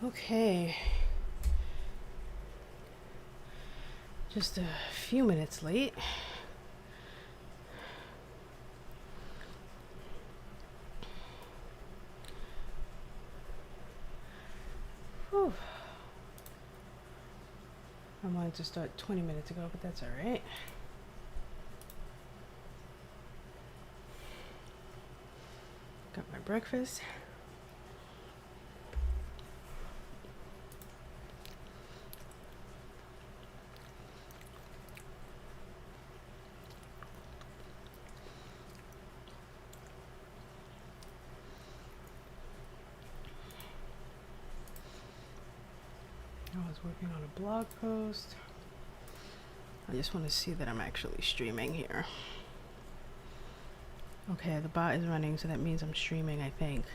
Okay, just a few minutes late. Whew. I wanted to start 20 minutes ago, but that's all right. Got my breakfast. I was working on a blog post. I just want to see that I'm actually streaming here. Okay, the bot is running, so that means I'm streaming, I think.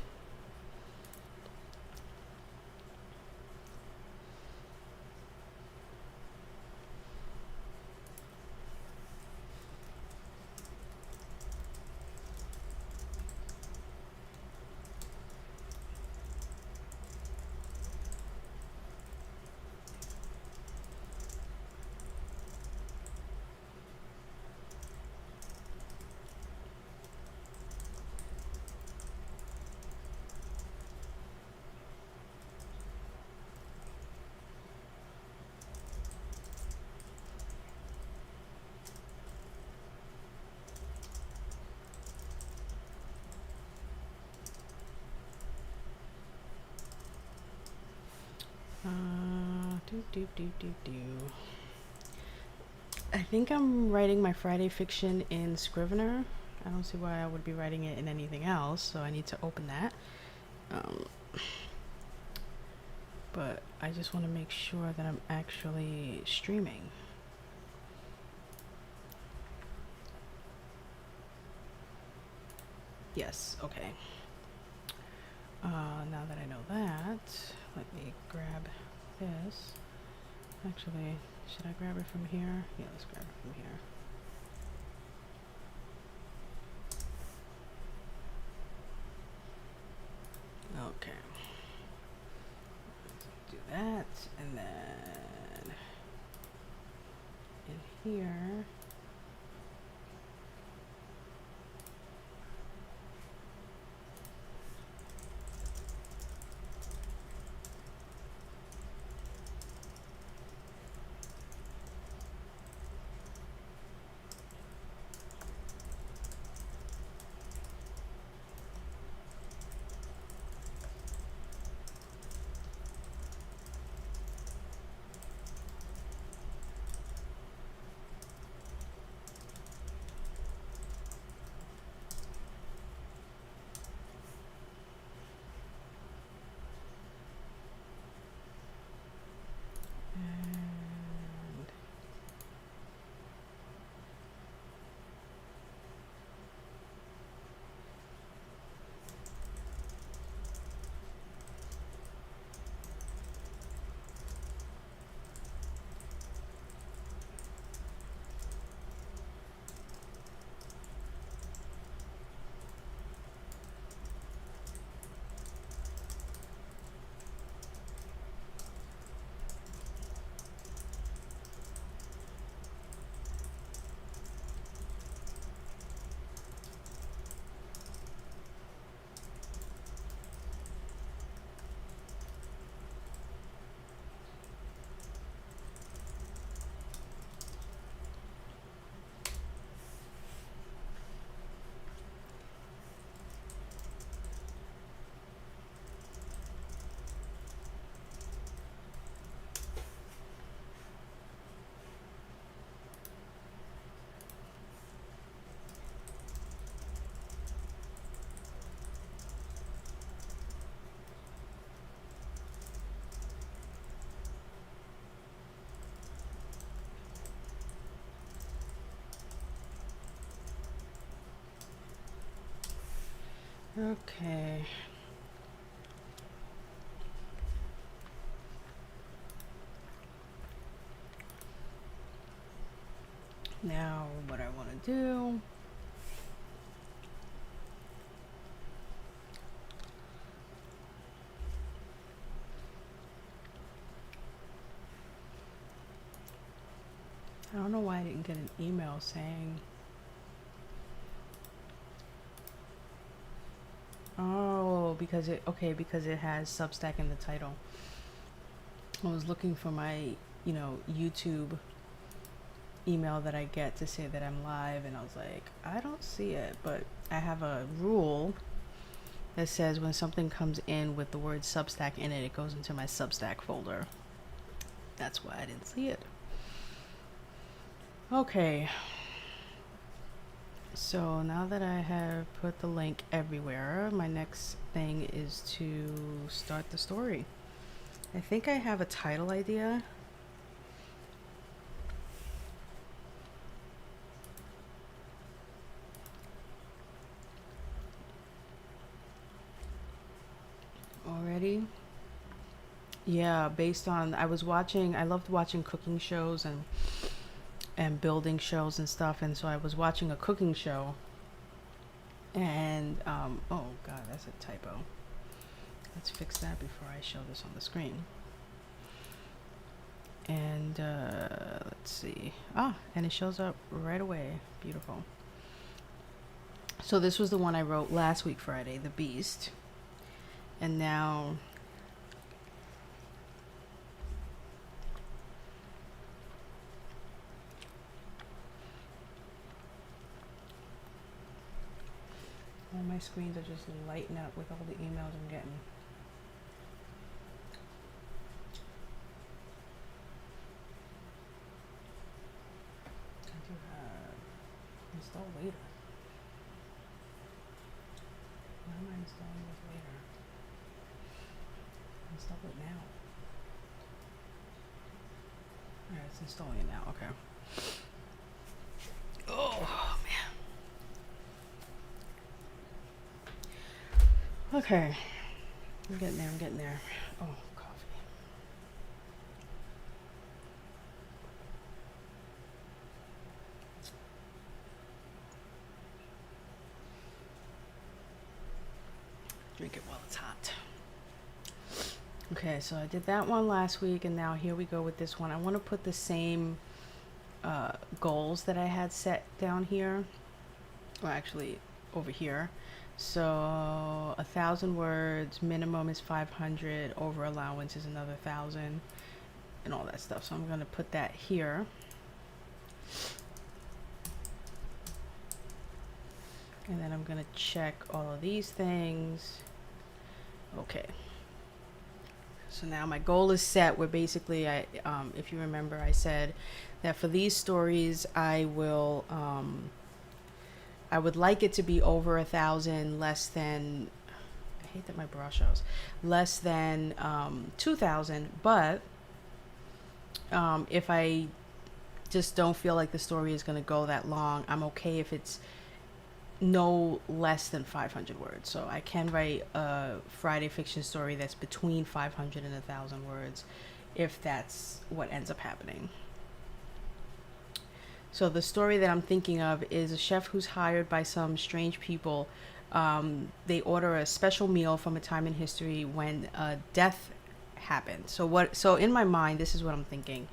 I think I'm writing my Friday fiction in Scrivener. I don't see why I would be writing it in anything else, so I need to open that. But I just want to make sure that I'm actually streaming. Yes, okay. Now that I know that, let me grab this. Actually, should I grab it from here? Yeah, let's grab it from here. Okay. Let's do that, and then in here. Okay. Now, what I want to do know why I didn't get an email saying. Oh, because because it has Substack in the title. I was looking for my, YouTube email that I get to say that I'm live, and I was like, I don't see it, but I have a rule that says when something comes in with the word Substack in it, it goes into my Substack folder. That's why I didn't see it. Okay. So now that I have put the link everywhere, my next thing is to start the story. I think I have a title idea. Already? Yeah, based on, I loved watching cooking shows and building shows and stuff, and so I was watching a cooking show, and oh god, that's a typo. Let's fix that before I show this on the screen. And let's see. And it shows up right away. Beautiful. So this was the one I wrote last week Friday, The Beast. And now all my screens are just lighting up with all the emails I'm getting. I do have install later. Why am I installing this later? Install it now. Alright, it's installing it now. Okay. Oh man. Okay. I'm getting there. Oh, coffee. Drink it while it's hot. Okay, so I did that one last week, and now here we go with this one. I want to put the same goals that I had set down here, or actually over here. So 1,000 words, minimum is 500, over allowance is another 1,000, and all that stuff. So I'm going to put that here. And then I'm going to check all of these things. Okay. So now my goal is set, where basically if you remember, I said that for these stories, I would like it to be over 1,000, less than, I hate that my bra shows, less than 2,000. But if I just don't feel like the story is going to go that long, I'm okay if it's no less than 500 words. So I can write a Friday fiction story that's between 500 and 1,000 words if that's what ends up happening. So the story that I'm thinking of is a chef who's hired by some strange people. They order a special meal from a time in history when a death happened. So in my mind, this is what I'm thinking.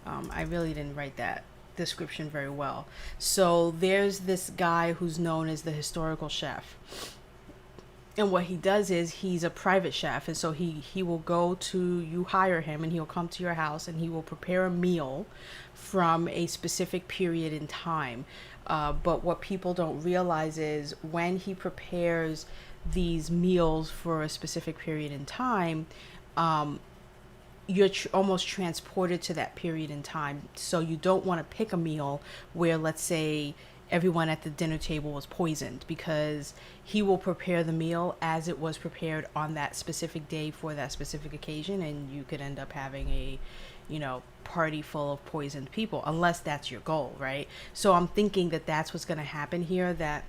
I really didn't write that description very well. So there's this guy who's known as the historical chef, and what he does is he's a private chef, and so he will go to, you hire him, and he'll come to your house and he will prepare a meal from a specific period in time. But what people don't realize is when he prepares these meals for a specific period in time, you're almost transported to that period in time. So you don't want to pick a meal where, let's say, everyone at the dinner table was poisoned, because he will prepare the meal as it was prepared on that specific day for that specific occasion, and you could end up having a party full of poisoned people, unless that's your goal, right? So I'm thinking that that's what's going to happen here, that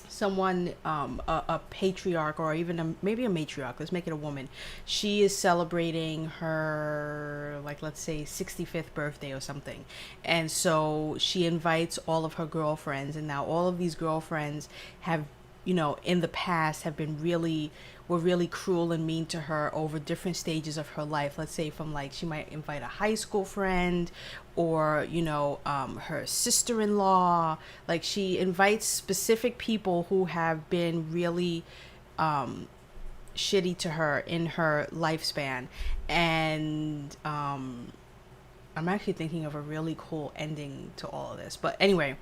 someone, a patriarch, or even maybe a matriarch, let's make it a woman, she is celebrating her, like, let's say 65th birthday or something, and so she invites all of her girlfriends, and now all of these girlfriends have in the past have been were really cruel and mean to her over different stages of her life. Let's say from like she might invite a high school friend, or her sister-in-law. Like she invites specific people who have been really shitty to her in her lifespan. And I'm actually thinking of a really cool ending to all of this. But anyway,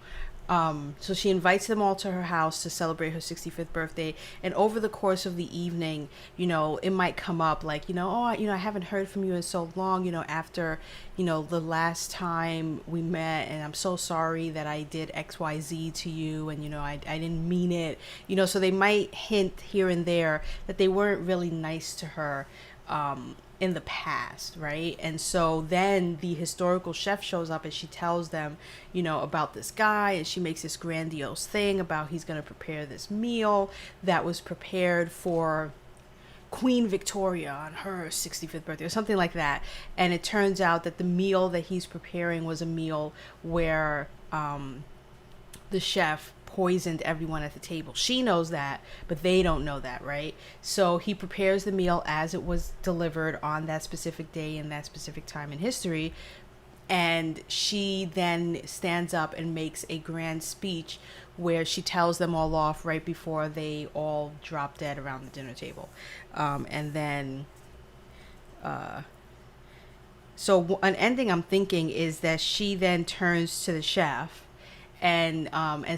so she invites them all to her house to celebrate her 65th birthday. And over the course of the evening, it might come up like, I haven't heard from you in so long, after, the last time we met, and I'm so sorry that I did XYZ to you. And, I didn't mean it, so they might hint here and there that they weren't really nice to her, in the past, right? And so then the historical chef shows up and she tells them, about this guy, and she makes this grandiose thing about he's going to prepare this meal that was prepared for Queen Victoria on her 65th birthday or something like that. And it turns out that the meal that he's preparing was a meal where the chef poisoned everyone at the table. She knows that, but they don't know that, right? So he prepares the meal as it was delivered on that specific day in that specific time in history. And she then stands up and makes a grand speech where she tells them all off right before they all drop dead around the dinner table. And then, so an ending I'm thinking is that she then turns to the chef and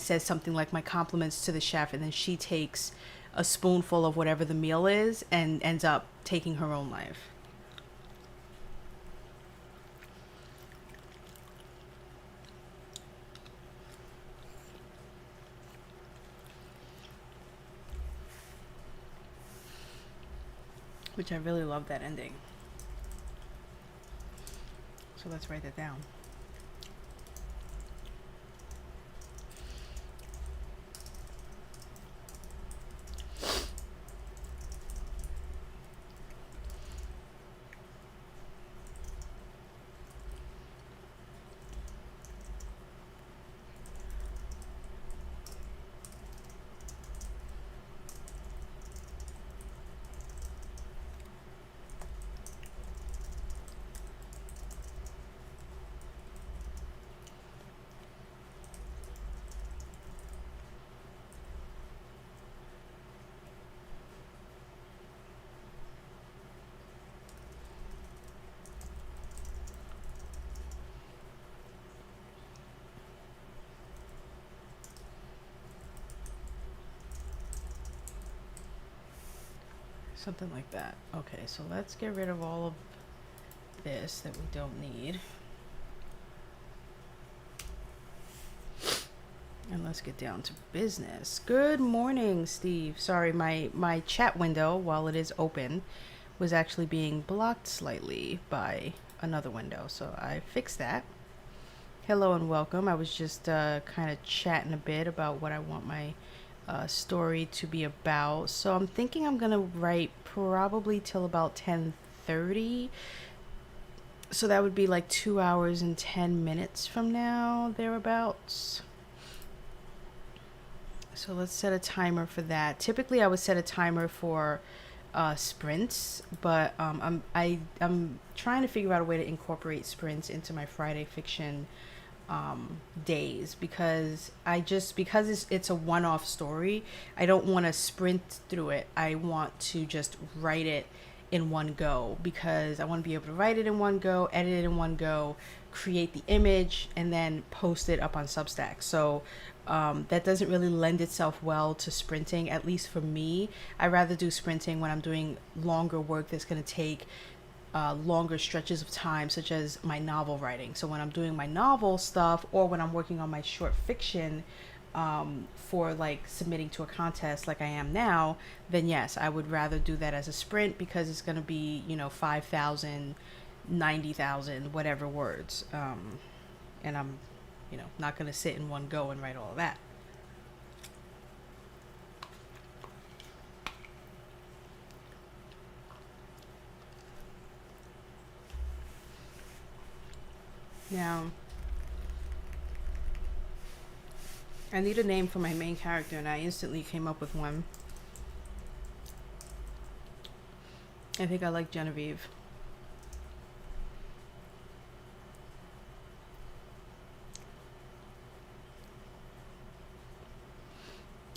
says something like, my compliments to the chef, and then she takes a spoonful of whatever the meal is and ends up taking her own life. Which I really love that ending. So let's write that down. Something like that. Okay, so let's get rid of all of this that we don't need. And let's get down to business. Good morning, Steve. Sorry, my chat window, while it is open, was actually being blocked slightly by another window. So I fixed that. Hello and welcome. I was just kind of chatting a bit about what I want my story to be about. So I'm thinking I'm gonna write probably till about 10:30. So that would be like 2 hours and 10 minutes from now, thereabouts. So let's set a timer for that. Typically I would set a timer for sprints, but I'm trying to figure out a way to incorporate sprints into my Friday fiction days, because it's a one-off story. I don't want to sprint through it. I want to just write it in one go, because I want to be able to write it in one go, edit it in one go, create the image, and then post it up on Substack. So that doesn't really lend itself well to sprinting, at least for me. I rather do sprinting when I'm doing longer work that's going to take longer stretches of time, such as my novel writing. So when I'm doing my novel stuff, or when I'm working on my short fiction for like submitting to a contest like I am now, then yes, I would rather do that as a sprint, because it's going to be 5,000, 90,000, whatever words, and I'm not going to sit in one go and write all of that. Now, I need a name for my main character, and I instantly came up with one. I think I like Genevieve.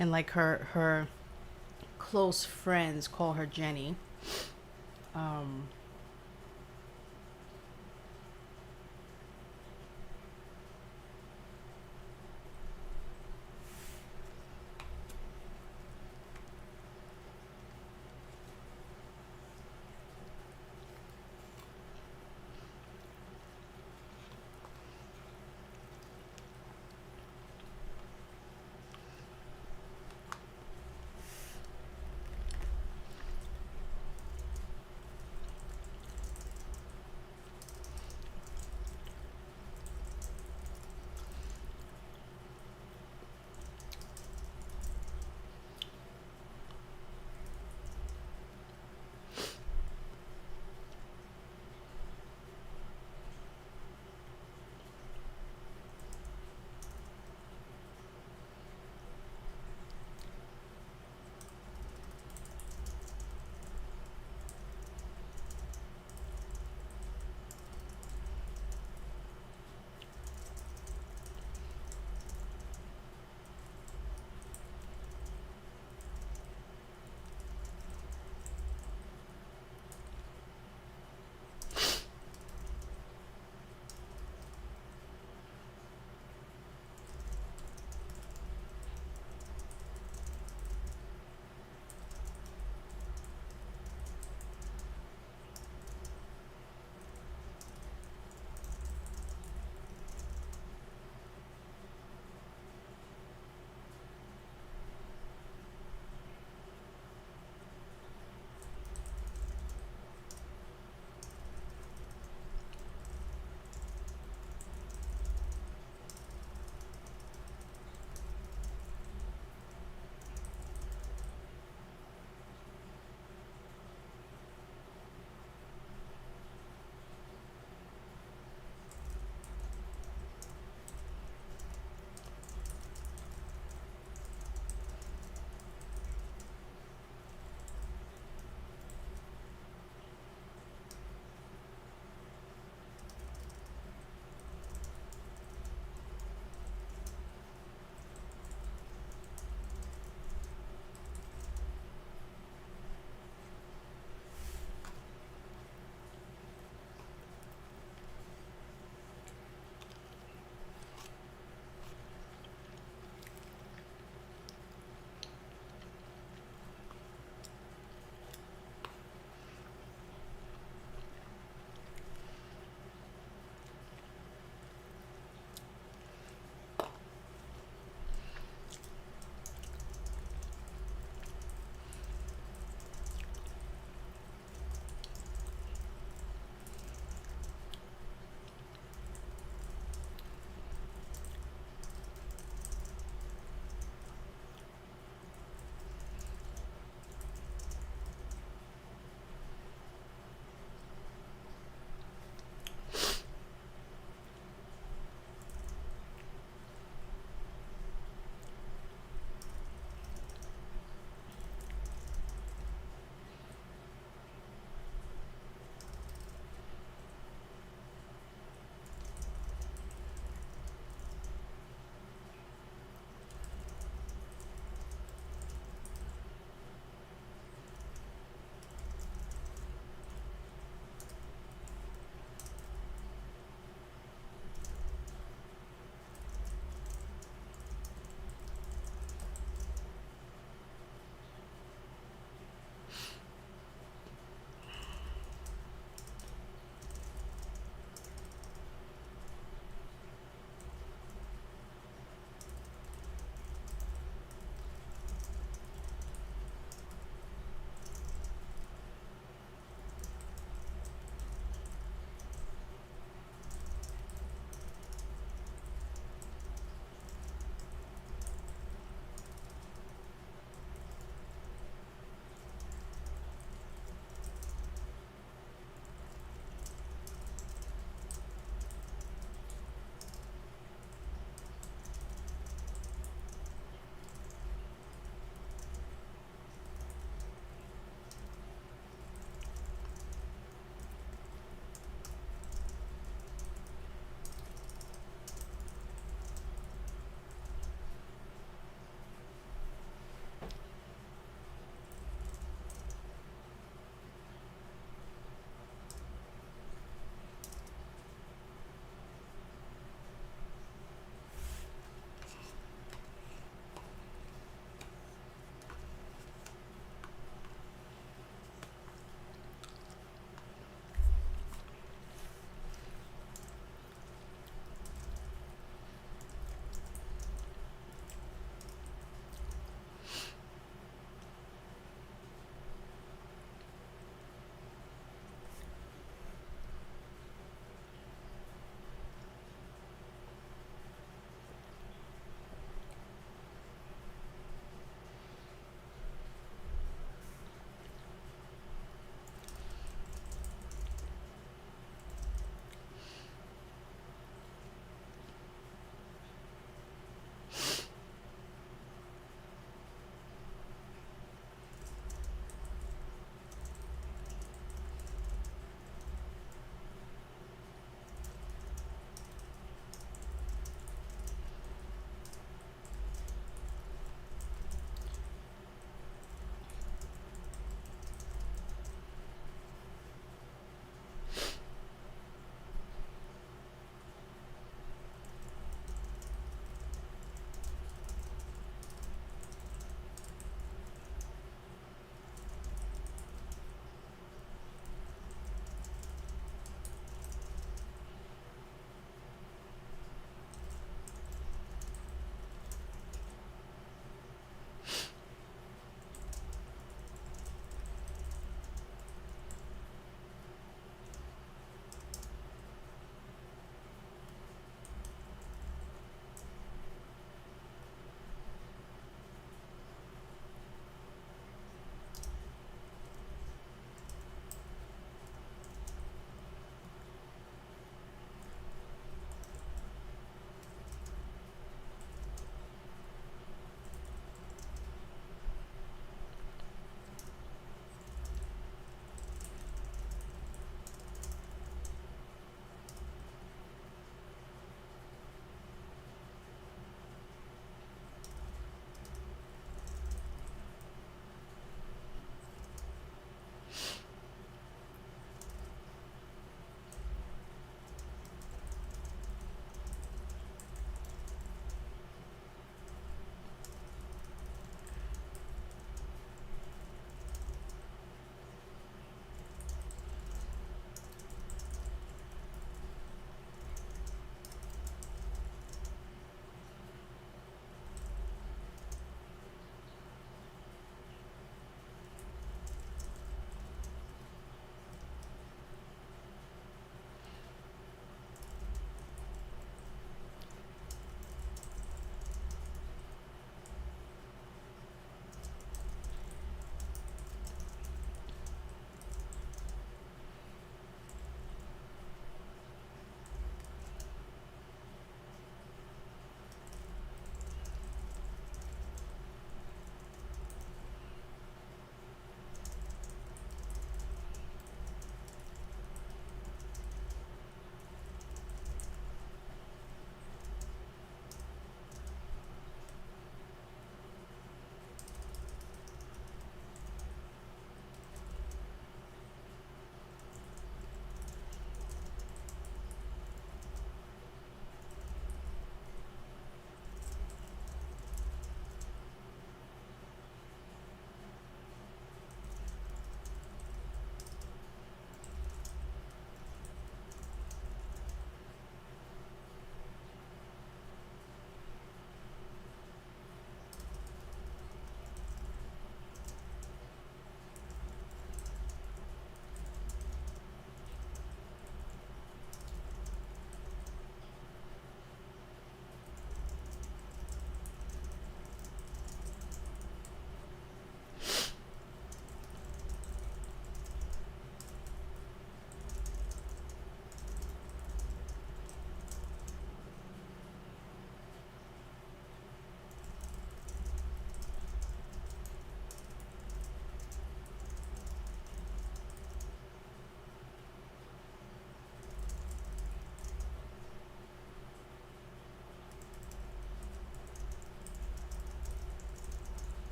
And like her close friends call her Jenny. Um,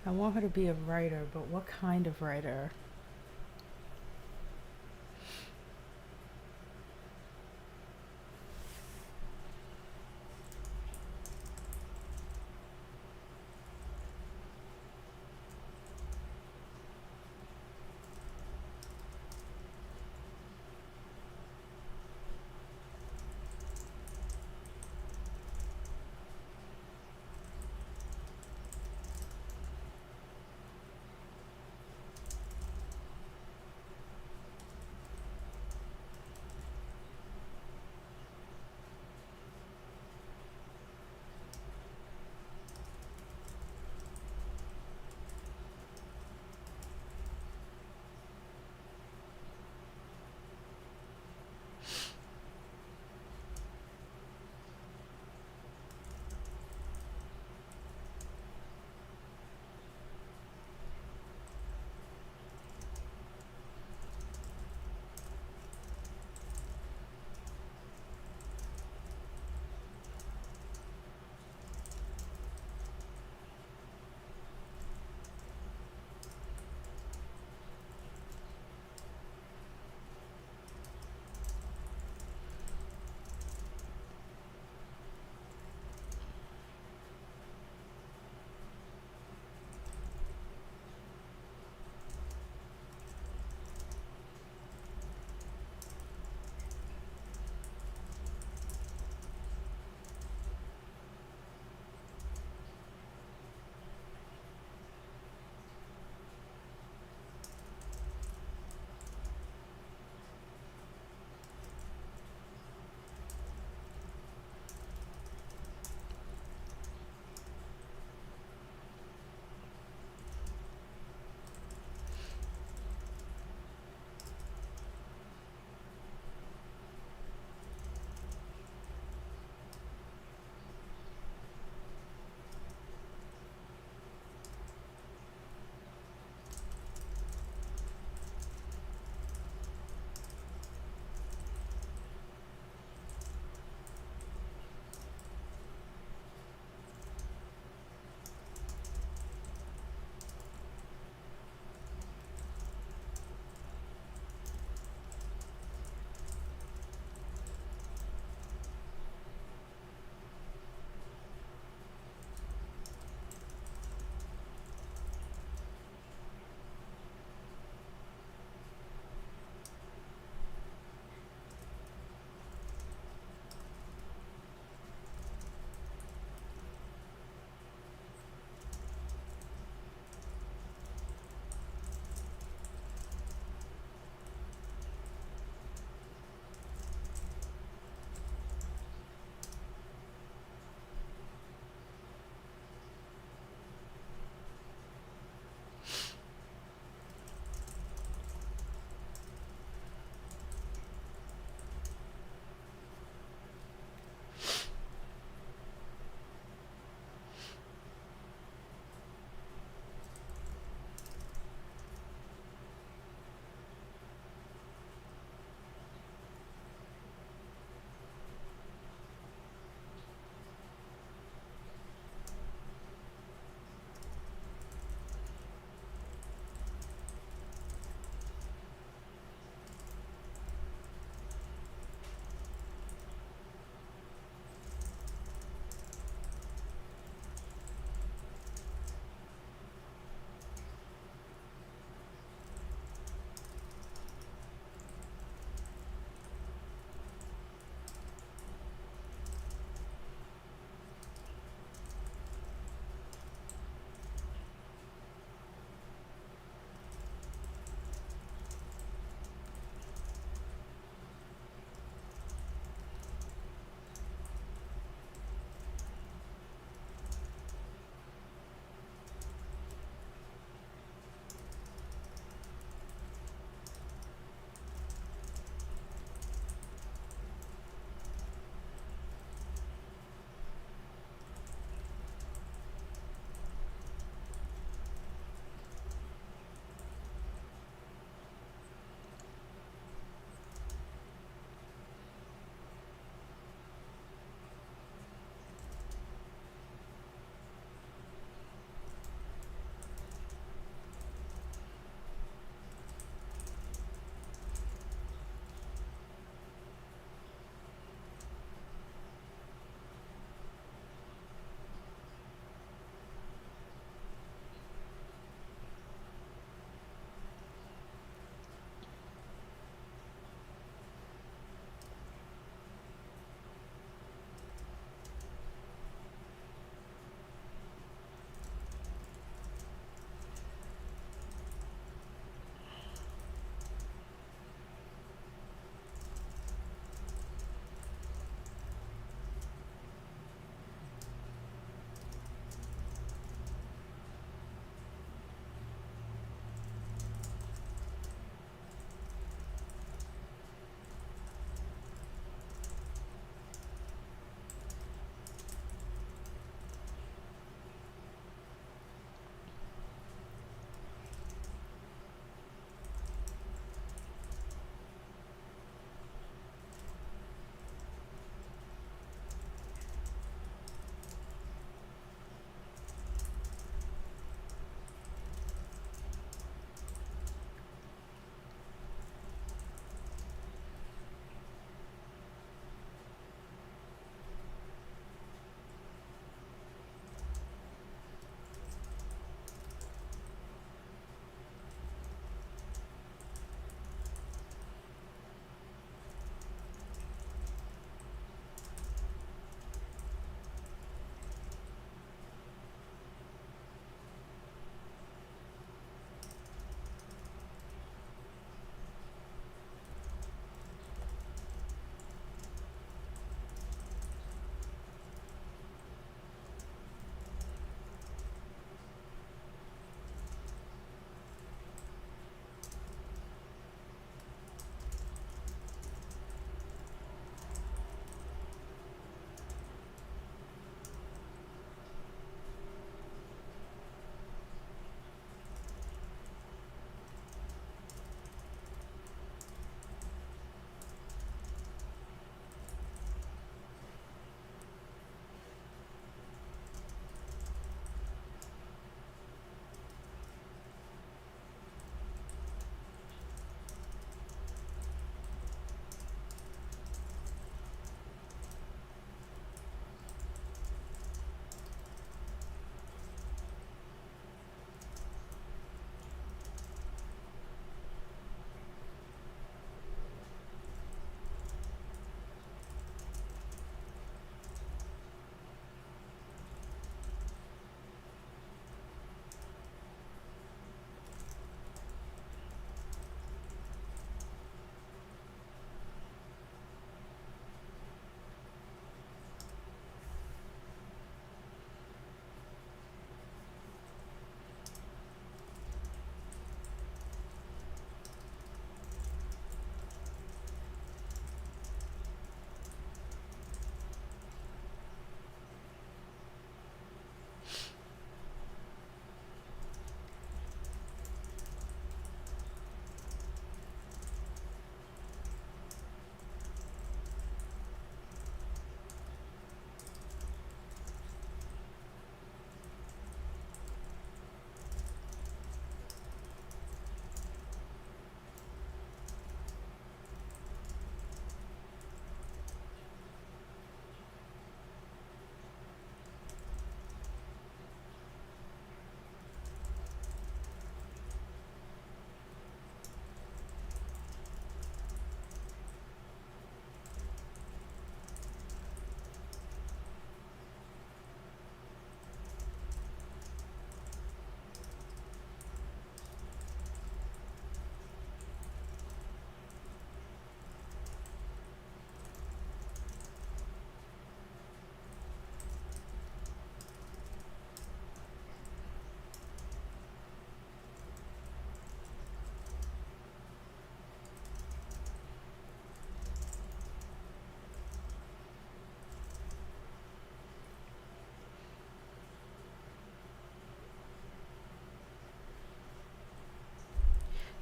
I want her to be a writer, but what kind of writer?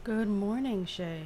Good morning, Shay.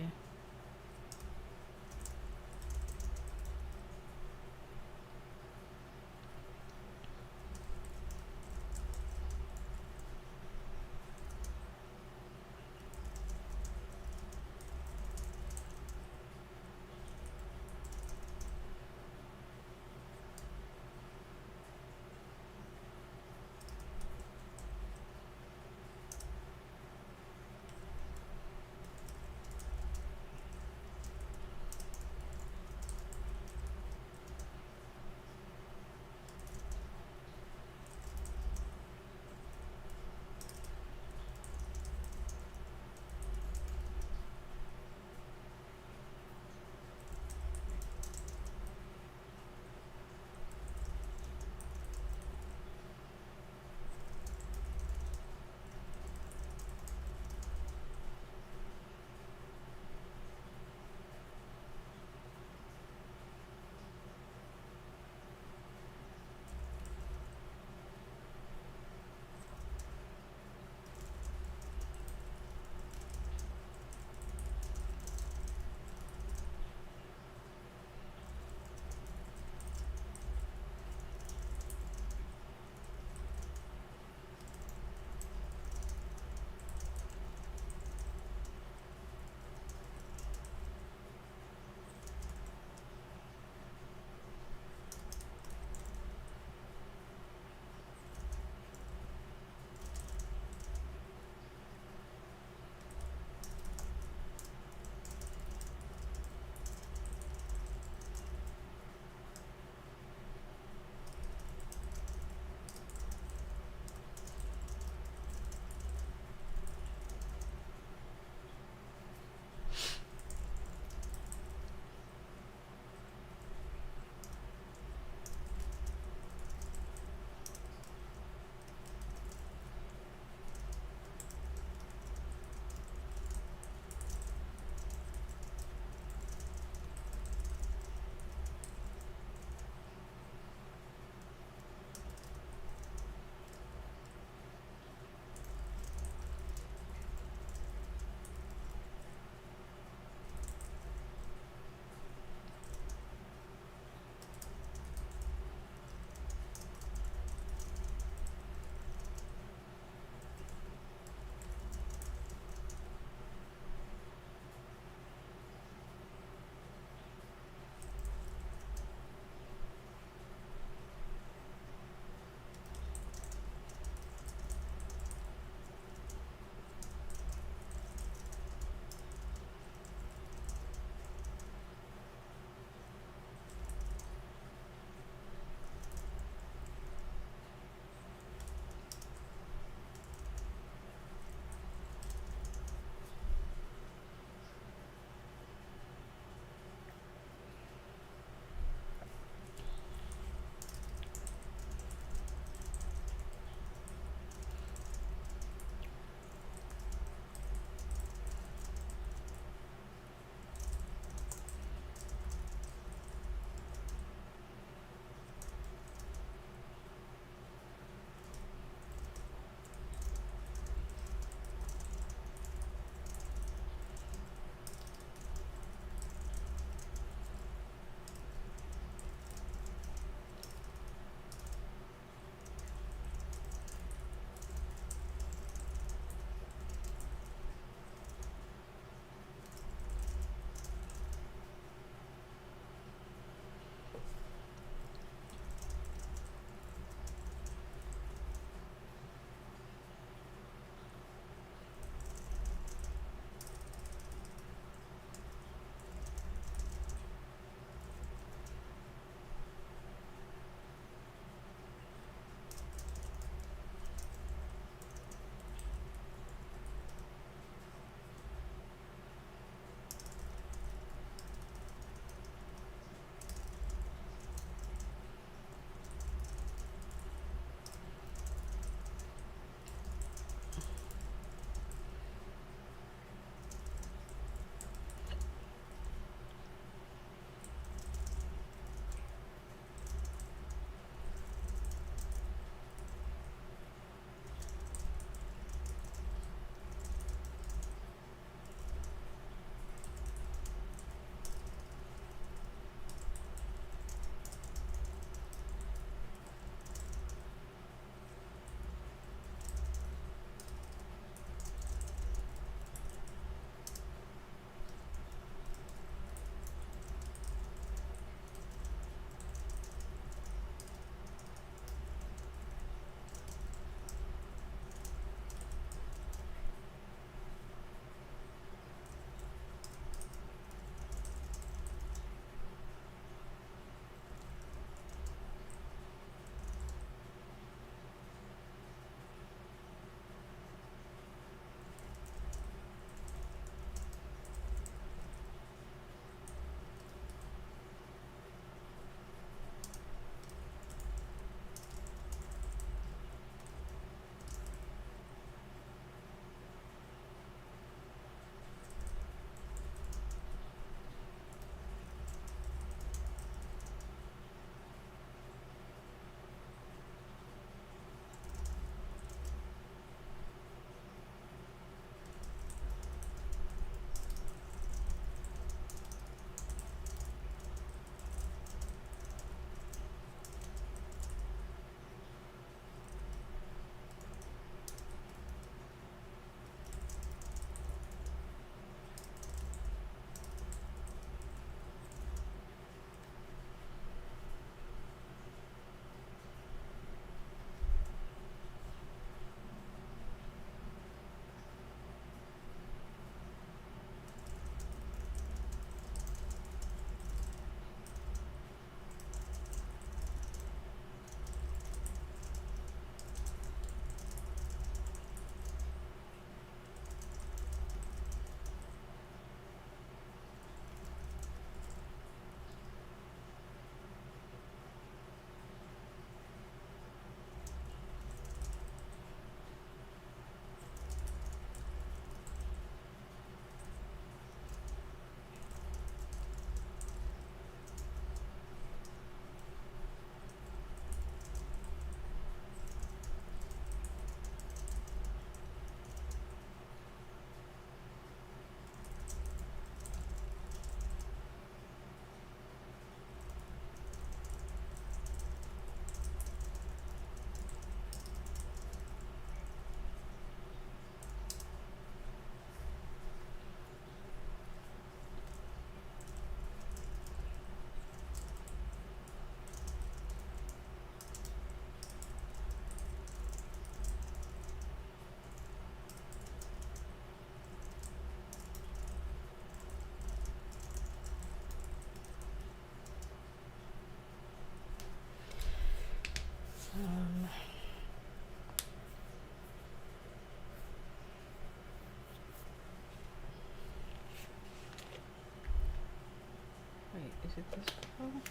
this bottle?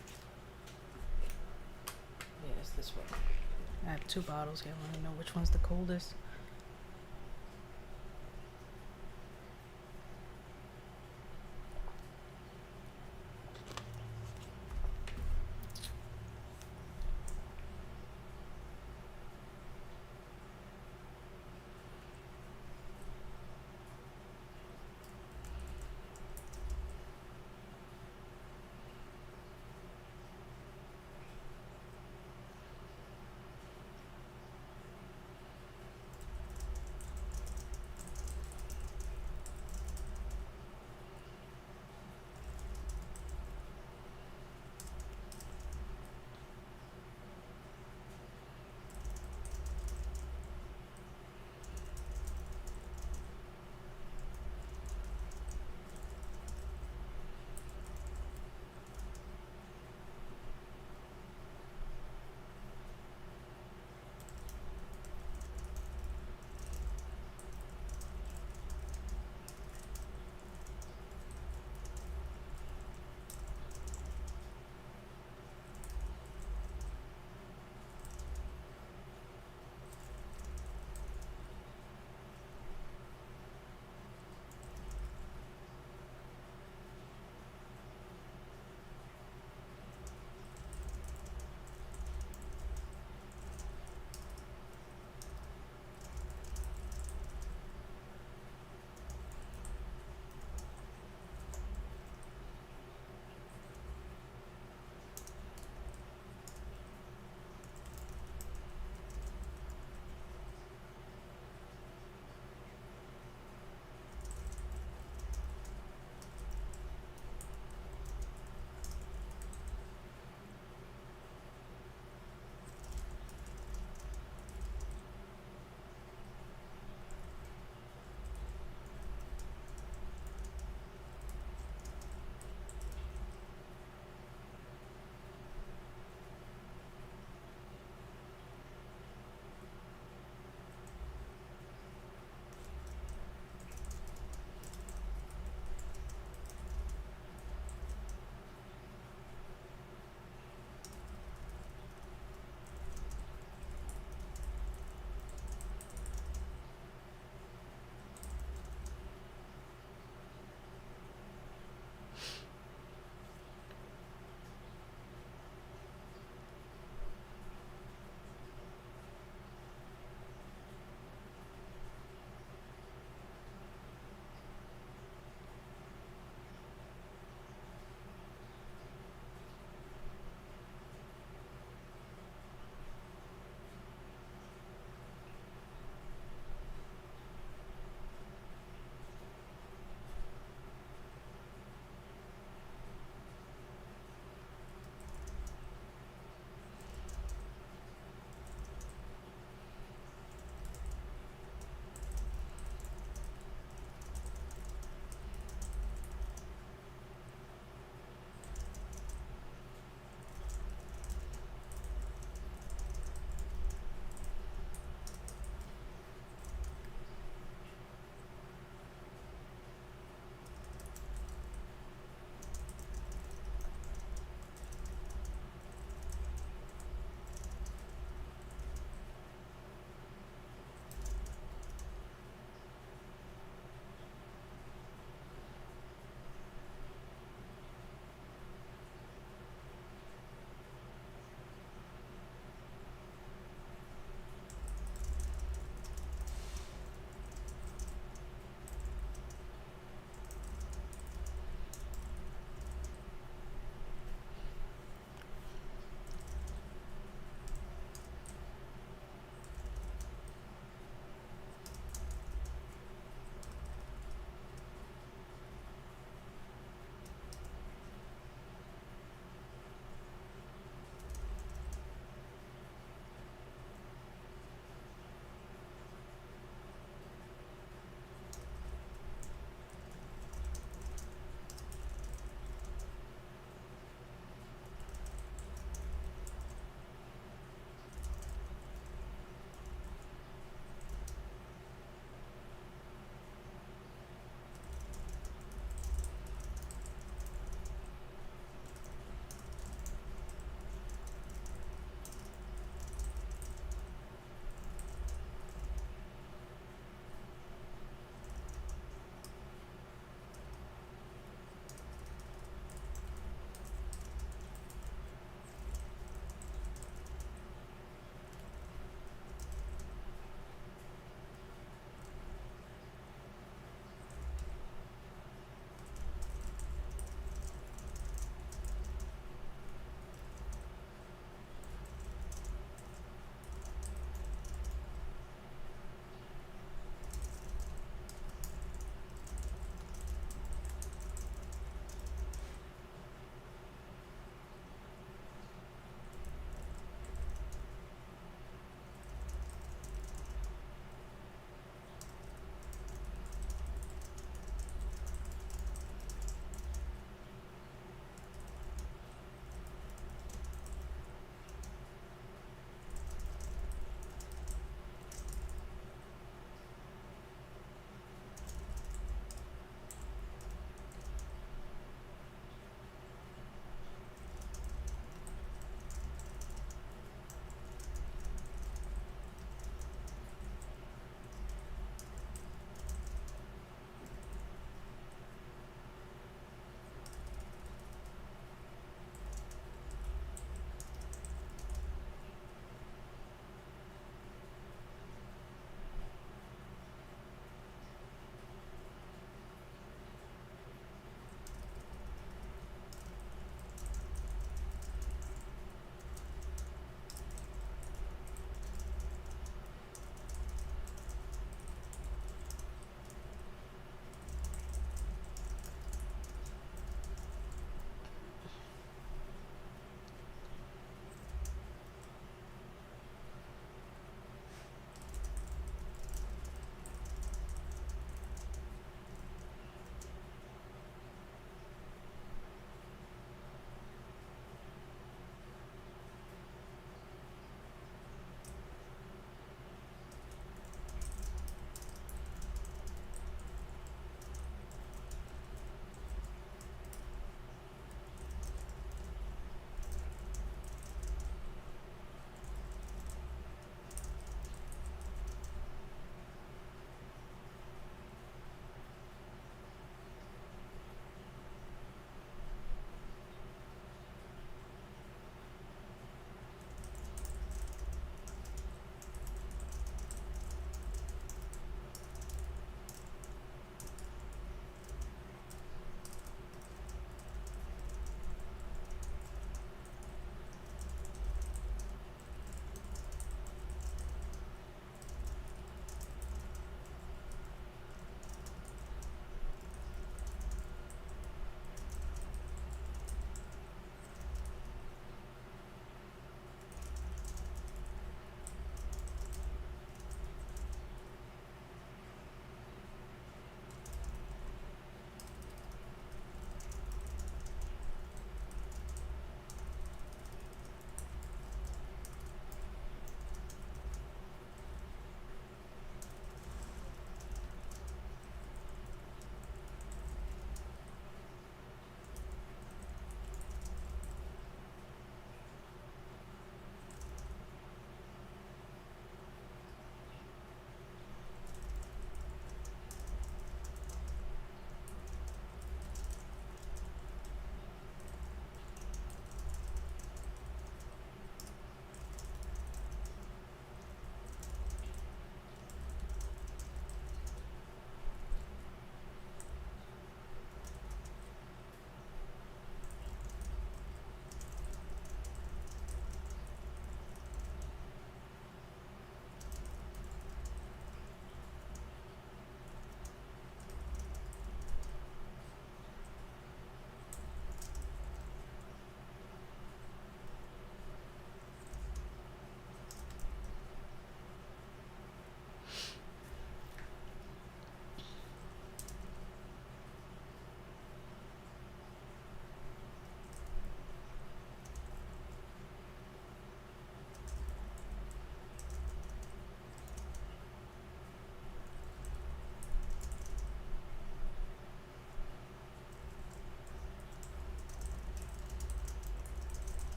Yeah, it's this one. I have two bottles here. I want to know which one's the coldest.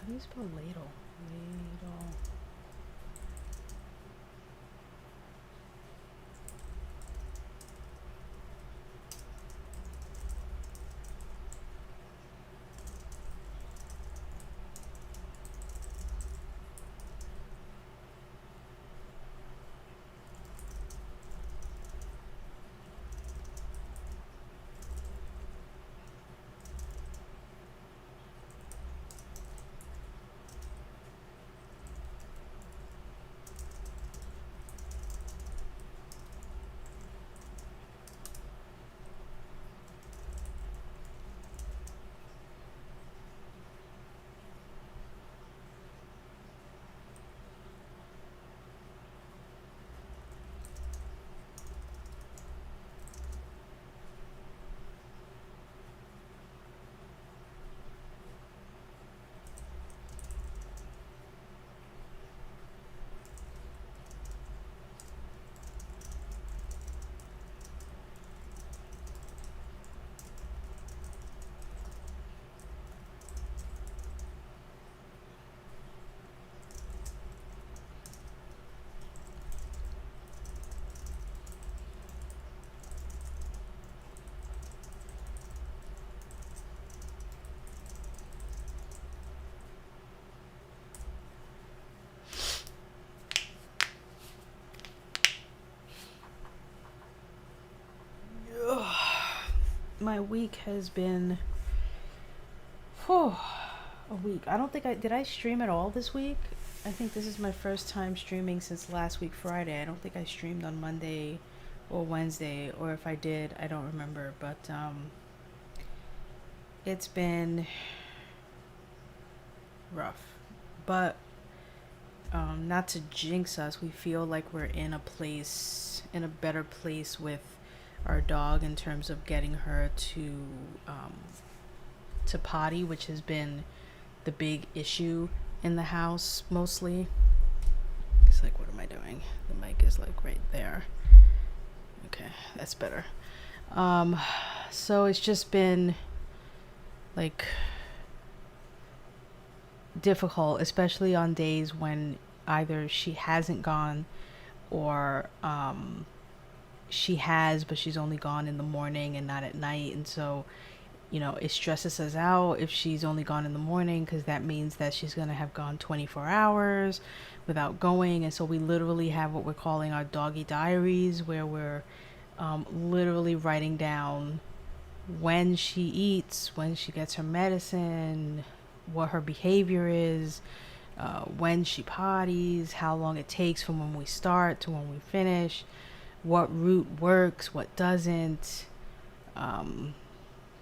do you spell ladle? Ladle. My week has been a week. I don't think I stream at all this week. I think this is my first time streaming since last week Friday. I don't think I streamed on Monday or Wednesday, or if I did, I don't remember, but it's been rough. But not to jinx us, we feel like we're in a better place with our dog in terms of getting her to potty, which has been the big issue in the house mostly. It's like, what am I doing? The mic is like right there. Okay, that's better. So it's just been like difficult, especially on days when either she hasn't gone or she has, but she's only gone in the morning and not at night. And so, it stresses us out if she's only gone in the morning, because that means that she's going to have gone 24 hours without going. And so we literally have what we're calling our doggy diaries, where we're literally writing down when she eats, when she gets her medicine, what her behavior is, when she potties, how long it takes from when we start to when we finish, what route works, what doesn't.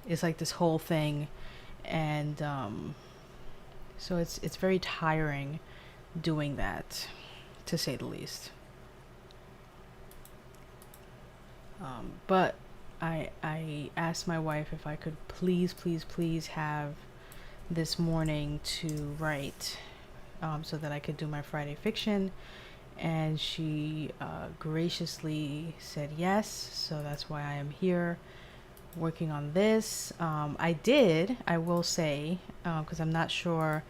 It's like this whole thing. And so it's very tiring doing that, to say the least. But I asked my wife if I could please have this morning to write, so that I could do my Friday fiction, and she graciously said yes. So that's why I am here working on this. I will say, because I'm not sure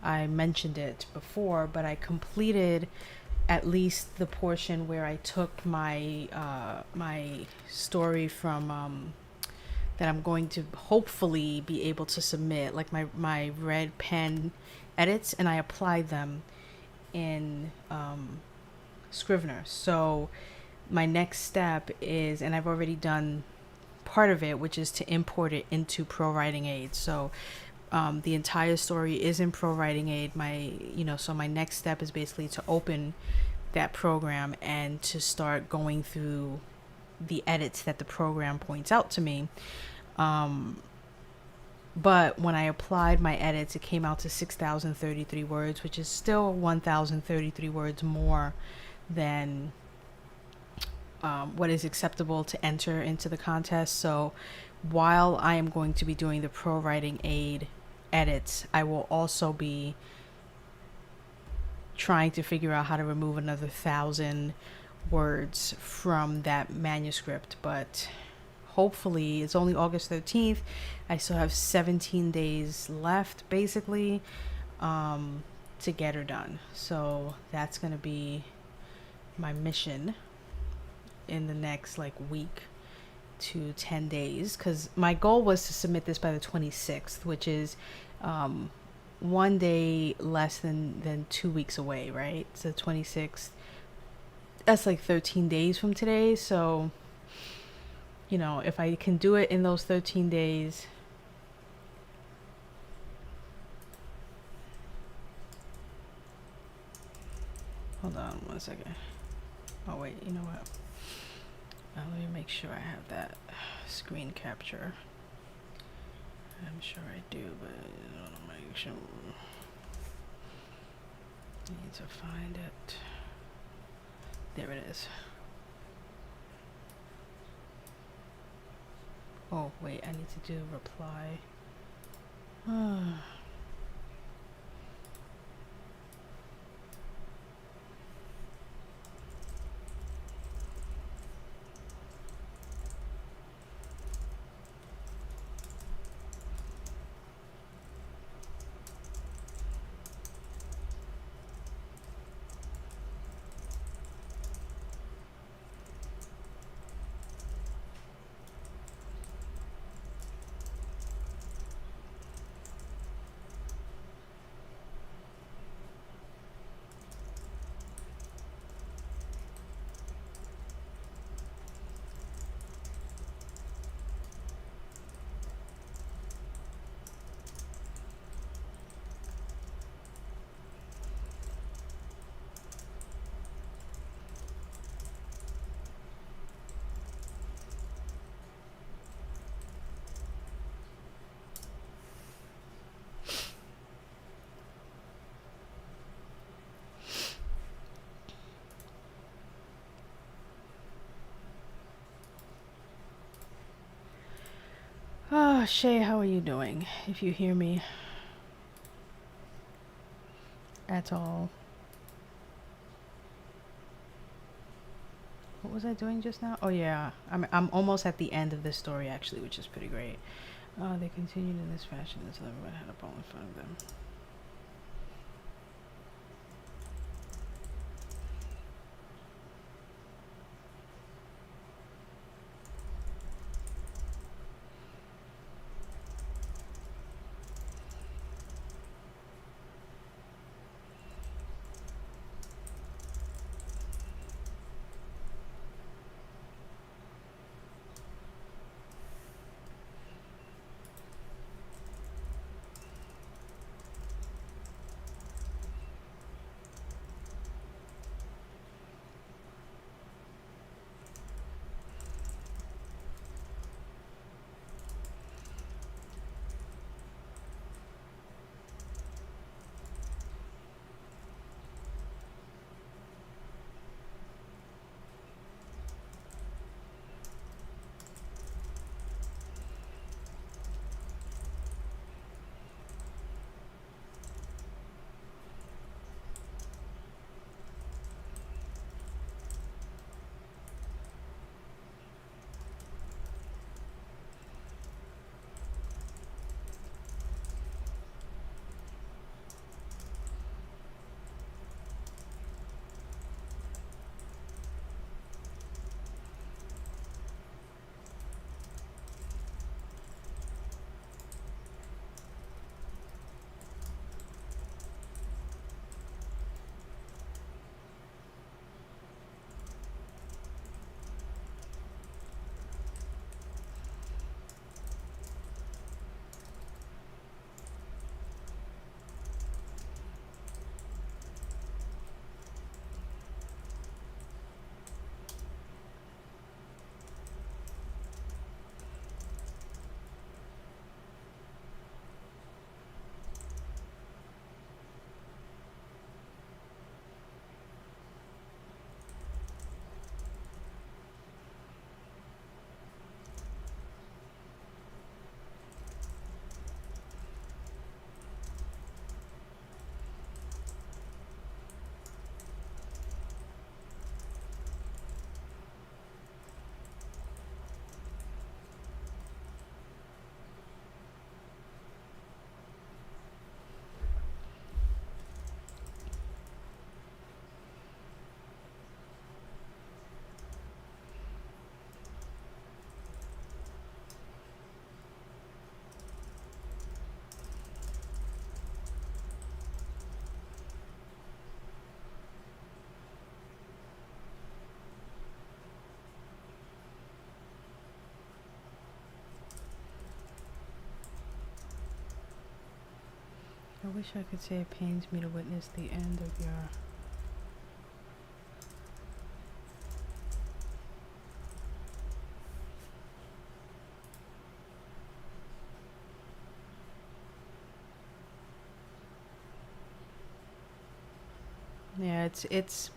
I mentioned it before, but I completed at least the portion where I took my my story from that I'm going to hopefully be able to submit, like my red pen edits, and I applied them in Scrivener. So my next step is, and I've already done part of it, which is to import it into Pro Writing Aid. So the entire story is in Pro Writing Aid. So my next step is basically to open that program and to start going through the edits that the program points out to me. But when I applied my edits, it came out to 6,033 words, which is still 1,033 words more than what is acceptable to enter into the contest. So while I am going to be doing the Pro Writing Aid edits, I will also be trying to figure out how to remove another 1,000 words from that manuscript. But hopefully, it's only August 13th. I still have 17 days left, basically. to get her done. So that's going to be my mission in the next like week to 10 days, because my goal was to submit this by the 26th, which is one day less than 2 weeks away, right? So 26th, that's like 13 days from today. So, you know, if I can do it in those 13 days, hold on one second. Oh wait, you know what? Let me make sure I have that screen capture. I'm sure I do, but I want to make sure. I need to find it. There it is. Oh wait, I need to do reply. Oh, Shay, how are you doing? If you hear me at all. What was I doing just now? Oh yeah, I'm almost at the end of this story actually, which is pretty great. They continued in this fashion until everyone had a ball in front of them. I wish I could say it pains me to witness the end of your... Yeah, it's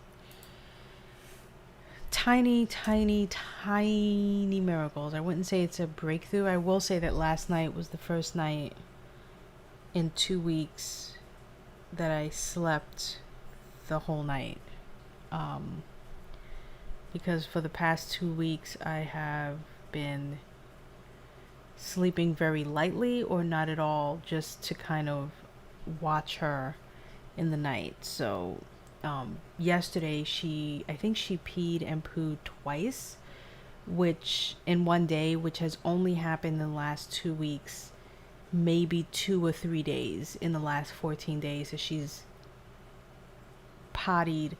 tiny, tiny, tiny miracles. I wouldn't say it's a breakthrough. I will say that last night was the first night in 2 weeks that I slept the whole night. Because for the past 2 weeks, I have been sleeping very lightly or not at all, just to kind of watch her in the night. So yesterday I think she peed and pooed twice, which in one day, which has only happened in the last 2 weeks, maybe 2 or 3 days in the last 14 days that she's pottied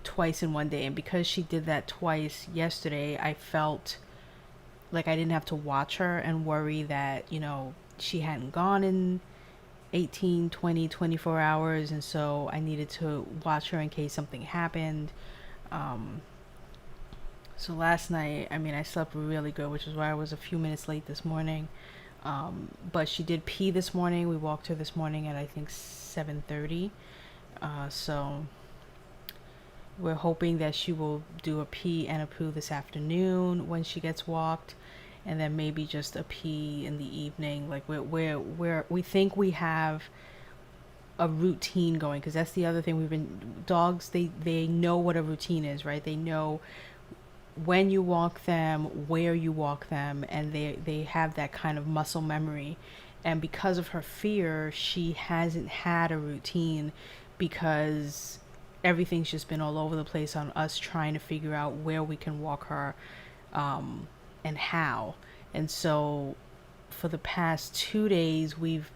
twice in one day. And because she did that twice yesterday, I felt like I didn't have to watch her and worry that, she hadn't gone in 18, 20, 24 hours, and so I needed to watch her in case something happened. So last night, I slept really good, which is why I was a few minutes late this morning. But she did pee this morning. We walked her this morning at I think 7:30. So we're hoping that she will do a pee and a poo this afternoon when she gets walked, and then maybe just a pee in the evening. Like we think we have a routine going, because that's the other thing. Dogs, they know what a routine is, right? They know when you walk them, where you walk them, and they have that kind of muscle memory. And because of her fear, she hasn't had a routine, because everything's just been all over the place on us trying to figure out where we can walk her, and how. And so for the past 2 days, we've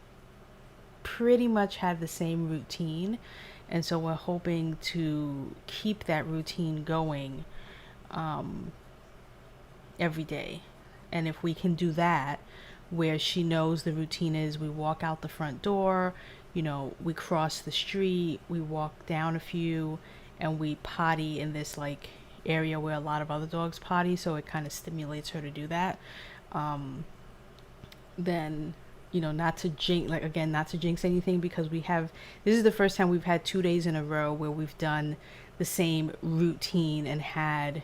pretty much had the same routine. And so we're hoping to keep that routine going every day. And if we can do that, where she knows the routine is, we walk out the front door, we cross the street, we walk down a few, and we potty in this like area where a lot of other dogs potty, so it kind of stimulates her to do that. Then not to jinx anything, because this is the first time we've had 2 days in a row where we've done the same routine and had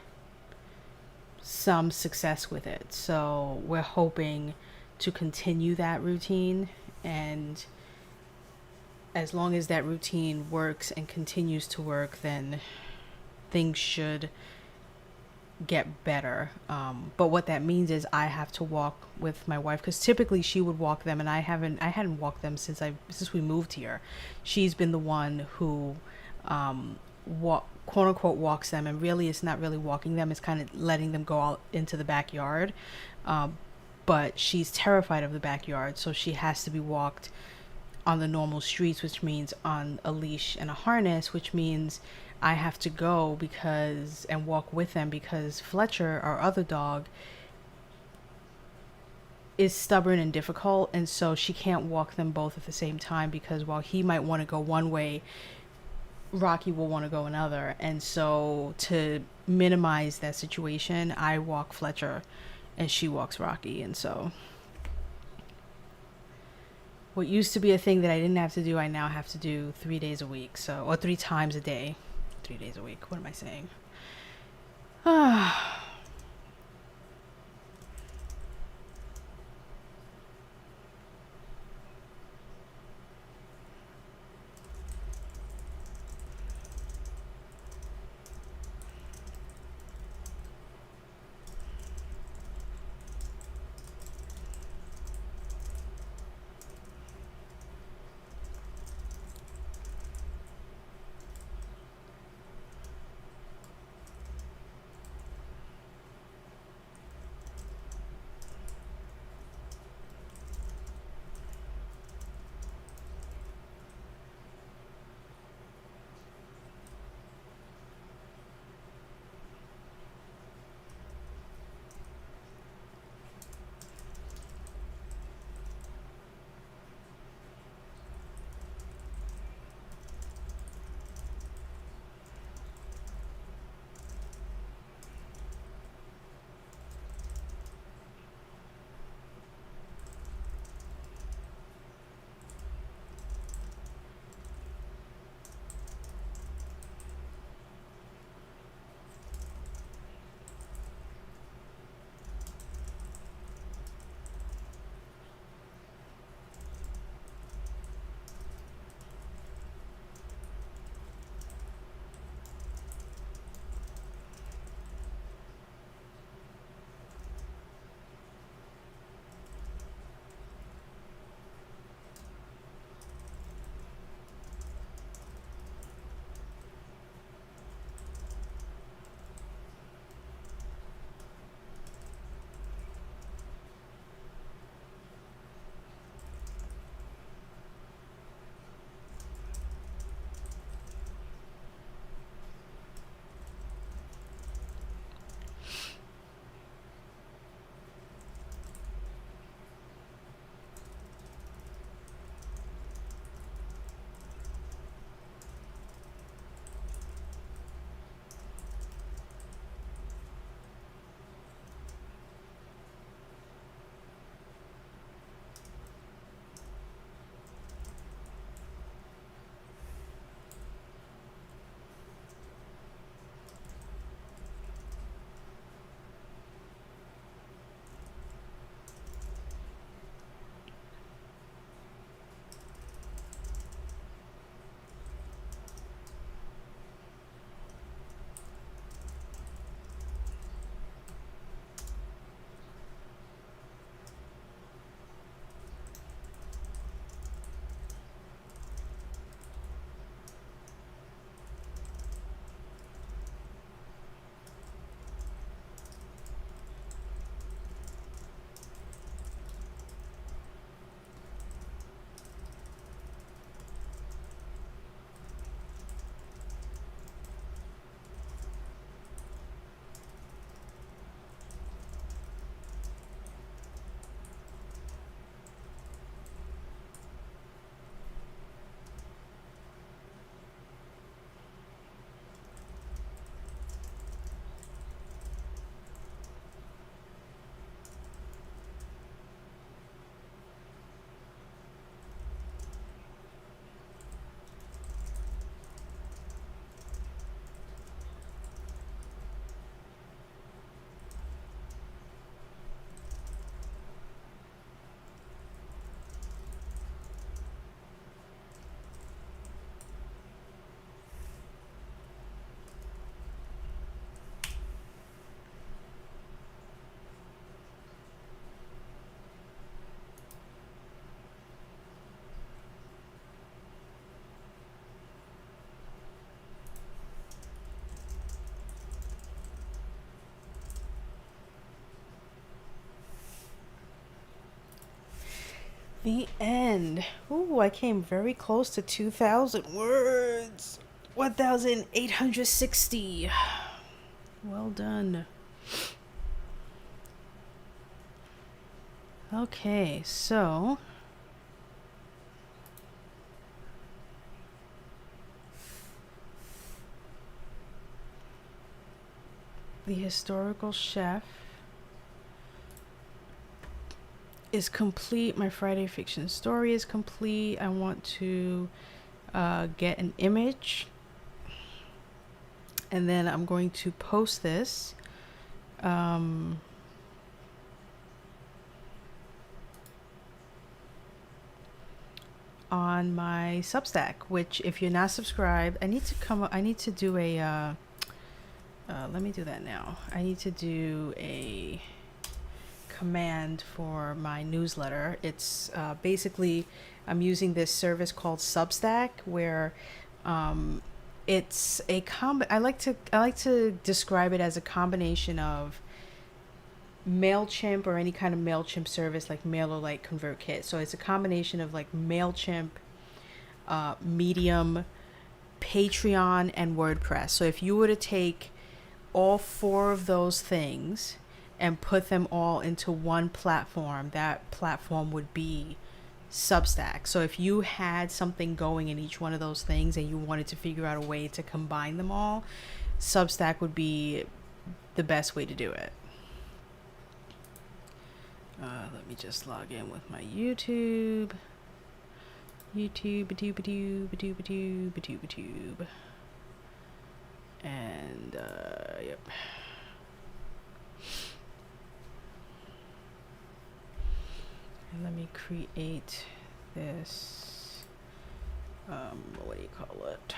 some success with it. So we're hoping to continue that routine, and as long as that routine works and continues to work, then things should get better. But what that means is I have to walk with my wife, because typically she would walk them, and I hadn't walked them since we moved here. She's been the one who quote unquote walks them, and really it's not really walking them, it's kind of letting them go out into the backyard. But she's terrified of the backyard, so she has to be walked on the normal streets, which means on a leash and a harness, which means I have to go and walk with them, because Fletcher, our other dog, is stubborn and difficult, and so she can't walk them both at the same time, because while he might want to go one way, Rocky will want to go another. And so to minimize that situation, I walk Fletcher and she walks Rocky. And so what used to be a thing that I didn't have to do, I now have to do 3 days a week. Or 3 times a day. 3 days a week. What am I saying? The end. Ooh, I came very close to 2,000 words. 1,860. Well done. Okay, so the historical chef is complete. My Friday fiction story is complete. I want to get an image, and then I'm going to post this. On my Substack, which if you're not subscribed, I need to do a let me do that now. I need to do a command for my newsletter. It's basically, I'm using this service called Substack, where it's a I like to describe it as a combination of MailChimp or any kind of MailChimp service like MailerLite, ConvertKit. So it's a combination of like MailChimp, Medium, Patreon, and WordPress. So if you were to take all four of those things and put them all into one platform, that platform would be Substack. So if you had something going in each one of those things and you wanted to figure out a way to combine them all, Substack would be the best way to do it. Let me just log in with my YouTube. And, yep. And let me create this, what do you call it?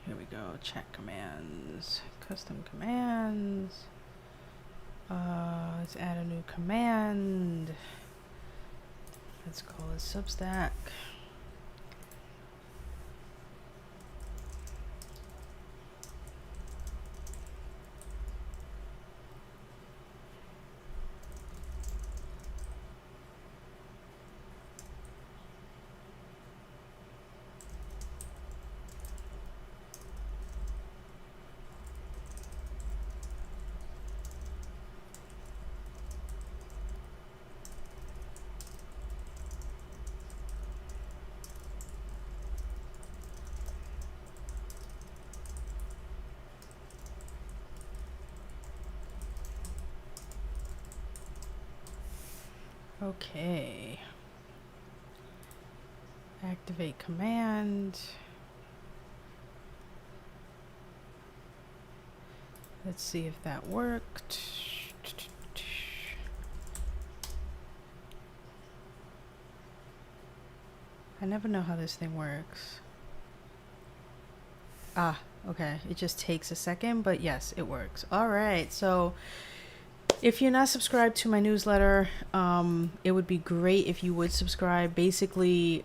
Here we go, chat commands, custom commands. Let's add a new command. Let's call it Substack. Okay. Activate command. Let's see if that worked. I never know how this thing works. Ah, okay. It just takes a second, but yes, it works. All right. So if you're not subscribed to my newsletter, it would be great if you would subscribe. Basically,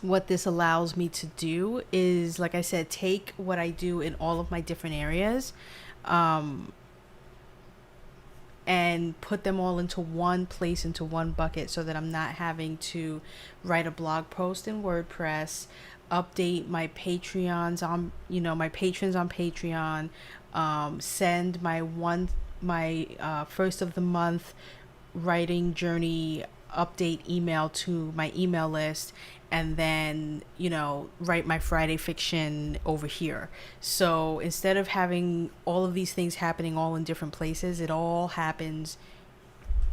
what this allows me to do is, like I said, take what I do in all of my different areas, and put them all into one place, into one bucket, so that I'm not having to write a blog post in WordPress, update my Patreons on, my patrons on Patreon, send my first of the month writing journey update email to my email list, and then write my Friday fiction over here. So instead of having all of these things happening all in different places, it all happens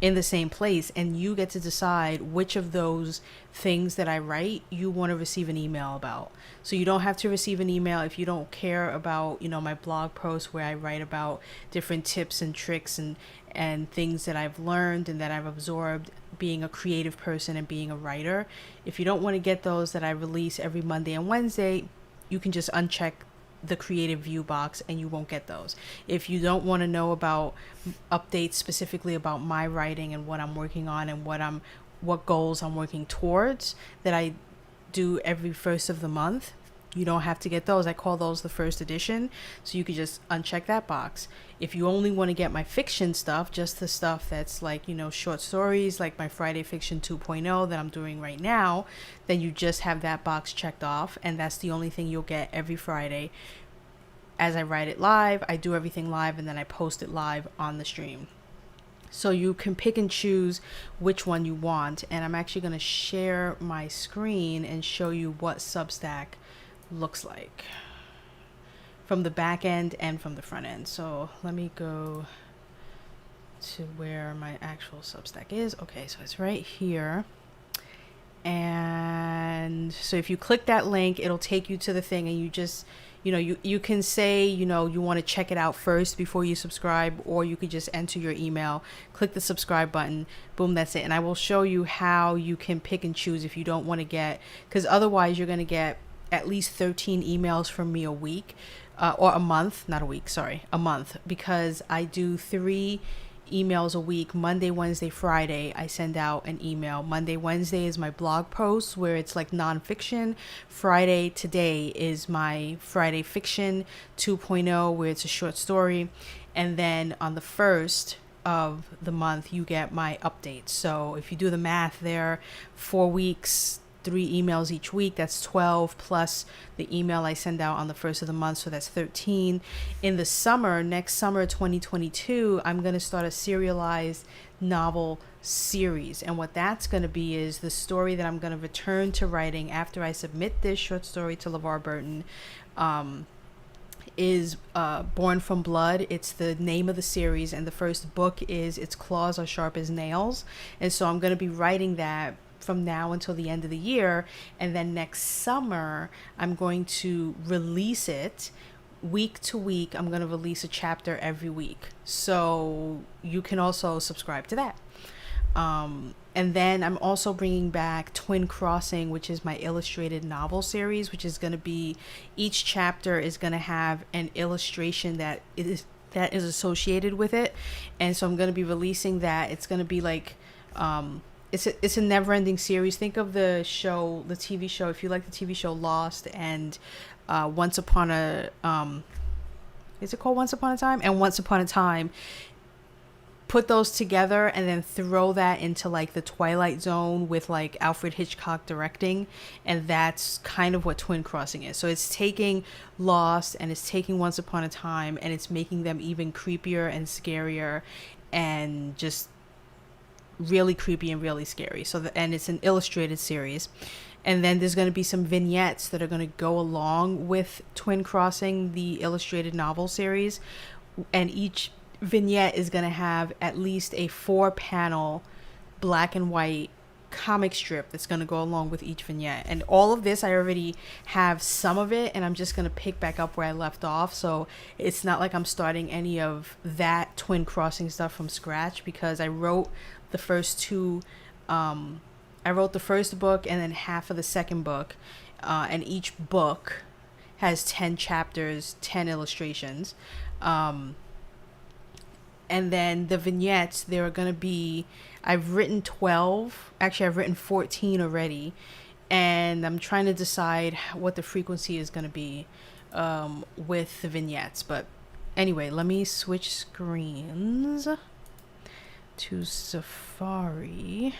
in the same place, and you get to decide which of those things that I write you want to receive an email about. So you don't have to receive an email if you don't care about my blog posts where I write about different tips and tricks and things that I've learned and that I've absorbed being a creative person and being a writer. If you don't want to get those that I release every Monday and Wednesday, you can just uncheck the creative view box and you won't get those. If you don't want to know about updates specifically about my writing and what I'm working on and what goals I'm working towards that I do every first of the month, you don't have to get those. I call those the first edition. So you could just uncheck that box. If you only want to get my fiction stuff, just the stuff that's like, short stories, like my Friday Fiction 2.0 that I'm doing right now, then you just have that box checked off. And that's the only thing you'll get every Friday. As I write it live, I do everything live, and then I post it live on the stream. So you can pick and choose which one you want. And I'm actually going to share my screen and show you what Substack looks like from the back end and from the front end. So let me go to where my actual Substack is. Okay, so it's right here. And so if you click that link, it'll take you to the thing, and you just, you can say, you want to check it out first before you subscribe, or you could just enter your email, click the subscribe button, boom, that's it. And I will show you how you can pick and choose if you don't want to get, because otherwise you're going to get at least 13 emails from me a week, or a month, not a week, sorry, a month, because I do 3 emails a week. Monday, Wednesday, Friday, I send out an email. Monday, Wednesday is my blog post where it's like nonfiction. Friday, today, is my Friday Fiction 2.0 where it's a short story. And then on the 1st of the month, you get my updates. So if you do the math there, 4 weeks, 3 emails each week, that's 12 plus the email I send out on the 1st of the month, so that's 13. In the summer, next summer 2022, I'm going to start a serialized novel series, and what that's going to be is the story that I'm going to return to writing after I submit this short story to LeVar Burton. Is Born from Blood. It's the name of the series, and the first book is Its Claws Are Sharp as Nails. And so I'm going to be writing that from now until the end of the year, and then next summer I'm going to release it week to week. I'm going to release a chapter every week, so you can also subscribe to that. And then I'm also bringing back Twin Crossing, which is my illustrated novel series, which is going to be, each chapter is going to have an illustration that is associated with it. And so I'm going to be releasing that. It's going to be like it's a never-ending series. Think of the TV show, if you like the TV show Lost, and Once Upon a is it called Once Upon a Time? And Once Upon a Time. Put those together and then throw that into like the Twilight Zone with like Alfred Hitchcock directing, and that's kind of what Twin Crossing is. So it's taking Lost and it's taking Once Upon a Time, and it's making them even creepier and scarier, and just really creepy and really scary. And it's an illustrated series. And then there's going to be some vignettes that are going to go along with Twin Crossing, the illustrated novel series, and each vignette is going to have at least a 4-panel black and white comic strip that's going to go along with each vignette. And all of this, I already have some of it, and I'm just going to pick back up where I left off. So it's not like I'm starting any of that Twin Crossing stuff from scratch, because I wrote the first 2 I wrote the first book and then half of the second book, and each book has 10 chapters, 10 illustrations. And then the vignettes, there are going to be, I've written 12, actually I've written 14 already, and I'm trying to decide what the frequency is going to be with the vignettes. But anyway, let me switch screens to Safari.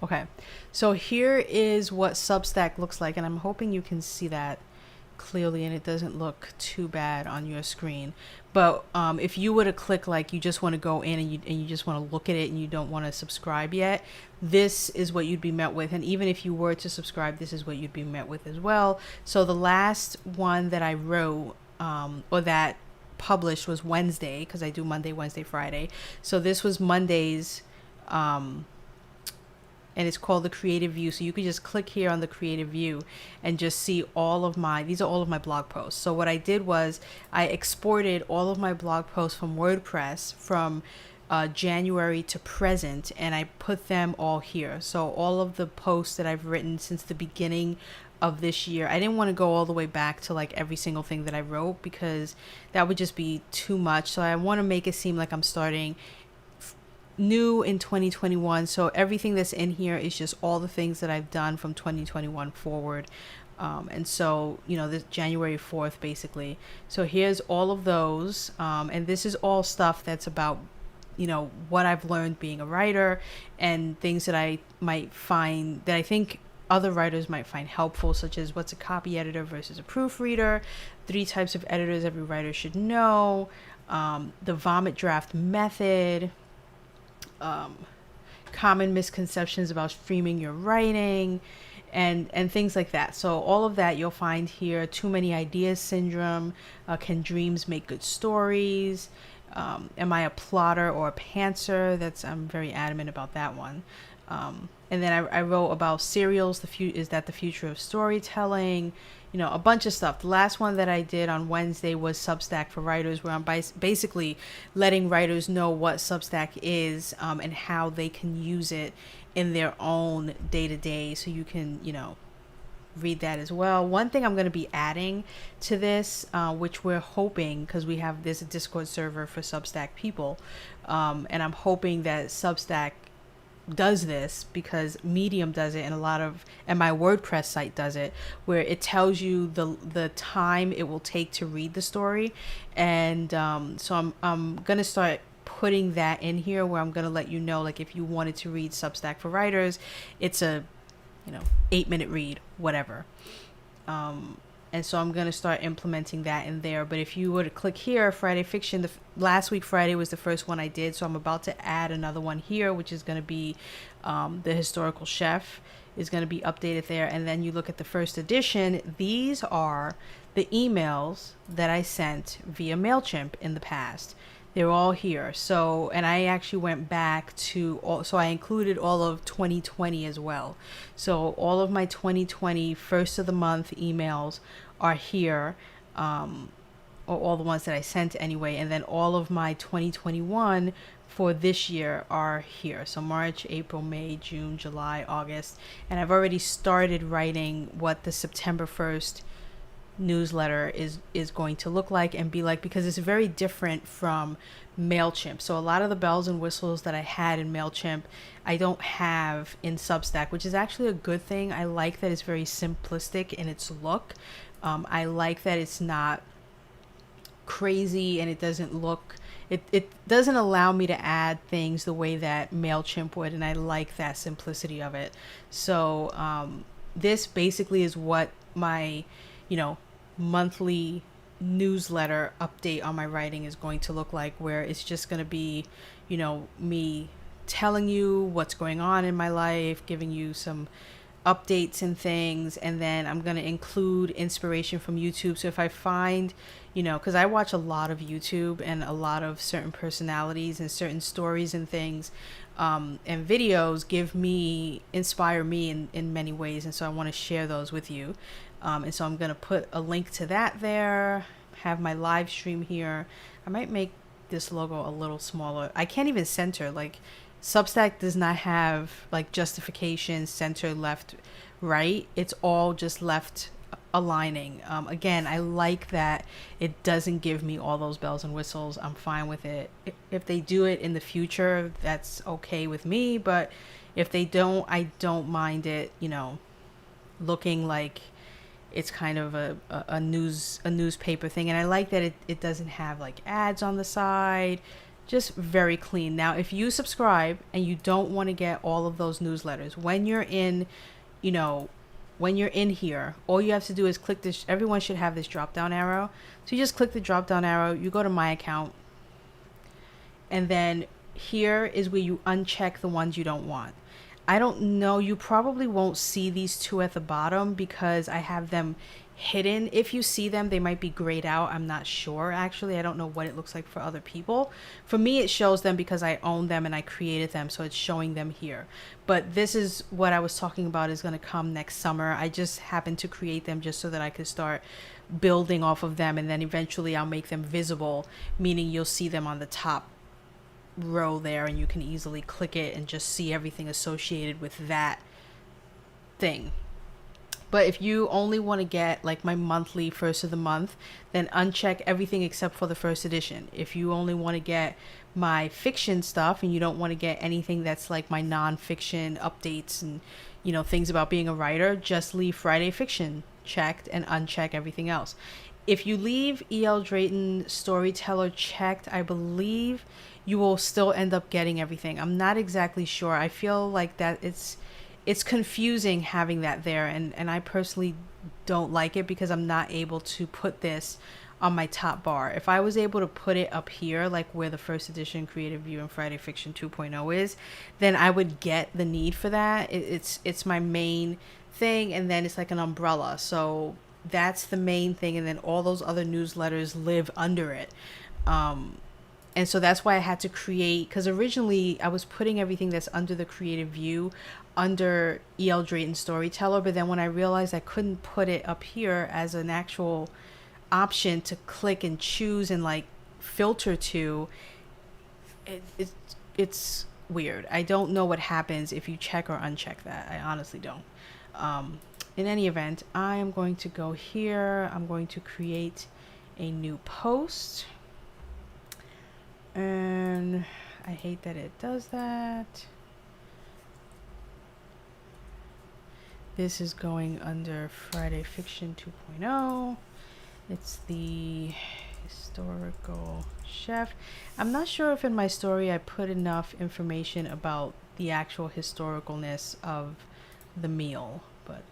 Okay, so here is what Substack looks like, and I'm hoping you can see that clearly and it doesn't look too bad on your screen. But if you were to click, like, you just want to go in and you just want to look at it and you don't want to subscribe yet, this is what you'd be met with. And even if you were to subscribe, this is what you'd be met with as well. So the last one that I wrote, or that published, was Wednesday, because I do Monday, Wednesday, Friday. So this was Monday's, and it's called the Creative View. So you could just click here on the Creative View and just see these are all of my blog posts. So what I did was I exported all of my blog posts from WordPress from January to present, and I put them all here. So all of the posts that I've written since the beginning of this year. I didn't want to go all the way back to like every single thing that I wrote, because that would just be too much. So I want to make it seem like I'm starting new in 2021. So everything that's in here is just all the things that I've done from 2021 forward. And so, this January 4th, basically. So here's all of those. And this is all stuff that's about, what I've learned being a writer, and things that I might find that I think other writers might find helpful, such as what's a copy editor versus a proofreader, 3 types of editors every writer should know, the vomit draft method, common misconceptions about streaming your writing, and things like that. So all of that you'll find here. Too many ideas syndrome. Can dreams make good stories? Am I a plotter or a pantser? I'm very adamant about that one. And then I wrote about serials. Is that the future of storytelling? A bunch of stuff. The last one that I did on Wednesday was Substack for writers, where I'm basically letting writers know what Substack is, and how they can use it in their own day-to-day. So you can, read that as well. One thing I'm going to be adding to this, which we're hoping, because there's a Discord server for Substack people, and I'm hoping that Substack does this, because Medium does it, and my WordPress site does it, where it tells you the time it will take to read the story. And so I'm gonna start putting that in here, where I'm gonna let you know, like, if you wanted to read Substack for writers, it's a 8-minute read, whatever. And so I'm going to start implementing that in there. But if you were to click here, Friday Fiction, last week Friday was the first one I did. So I'm about to add another one here, which is going to be the Historical Chef is going to be updated there. And then you look at the first edition. These are the emails that I sent via MailChimp in the past. They're all here. So, and I actually went back so I included all of 2020 as well. So all of my 2020 first of the month emails are here, or all the ones that I sent anyway. And then all of my 2021 for this year are here. So March, April, May, June, July, August. And I've already started writing what the September 1st newsletter is going to look like and be like, because it's very different from MailChimp. So a lot of the bells and whistles that I had in MailChimp, I don't have in Substack, which is actually a good thing. I like that it's very simplistic in its look. I like that it's not crazy, and it doesn't allow me to add things the way that MailChimp would, and I like that simplicity of it. So this basically is what my monthly newsletter update on my writing is going to look like, where it's just going to be, me telling you what's going on in my life, giving you some updates and things, and then I'm going to include inspiration from YouTube. So if I find, because I watch a lot of YouTube and a lot of certain personalities and certain stories and things, and videos inspire me in many ways, and so I want to share those with you. And so I'm going to put a link to that there, have my live stream here. I might make this logo a little smaller. I can't even center. Like, Substack does not have like justification, center, left, right. It's all just left aligning. Again, I like that it doesn't give me all those bells and whistles. I'm fine with it. If they do it in the future, that's okay with me. But if they don't, I don't mind it, looking like it's kind of a newspaper thing. And I like that it doesn't have like ads on the side. Just very clean. Now, if you subscribe and you don't want to get all of those newsletters, when you're in here, all you have to do is click this. Everyone should have this drop down arrow. So you just click the drop down arrow, you go to my account, and then here is where you uncheck the ones you don't want. I don't know, you probably won't see these two at the bottom because I have them hidden. If you see them, they might be grayed out. I'm not sure, actually. I don't know what it looks like for other people. For me, it shows them because I own them and I created them, so it's showing them here. But this is what I was talking about is going to come next summer. I just happened to create them just so that I could start building off of them, and then eventually I'll make them visible, meaning you'll see them on the top row there, and you can easily click it and just see everything associated with that thing. But if you only want to get like my monthly first of the month, then uncheck everything except for the first edition. If you only want to get my fiction stuff and you don't want to get anything that's like my non-fiction updates and things about being a writer, just leave Friday Fiction checked and uncheck everything else. If you leave E.L. Drayton Storyteller checked, I believe you will still end up getting everything. I'm not exactly sure. I feel like that it's confusing having that there, and I personally don't like it because I'm not able to put this on my top bar. If I was able to put it up here, like where the first edition Creative View and Friday Fiction 2.0 is, then I would get the need for that. It's my main thing, and then it's like an umbrella. So that's the main thing, and then all those other newsletters live under it. And so that's why I had to create, because originally I was putting everything that's under the Creative View under E.L. Drayton Storyteller, but then when I realized I couldn't put it up here as an actual option to click and choose and like filter to, it's weird. I don't know what happens if you check or uncheck that. I honestly don't. In any event, I am going to go here. I'm going to create a new post. And I hate that it does that. This is going under Friday Fiction 2.0. It's the historical chef. I'm not sure if in my story I put enough information about the actual historicalness of the meal, but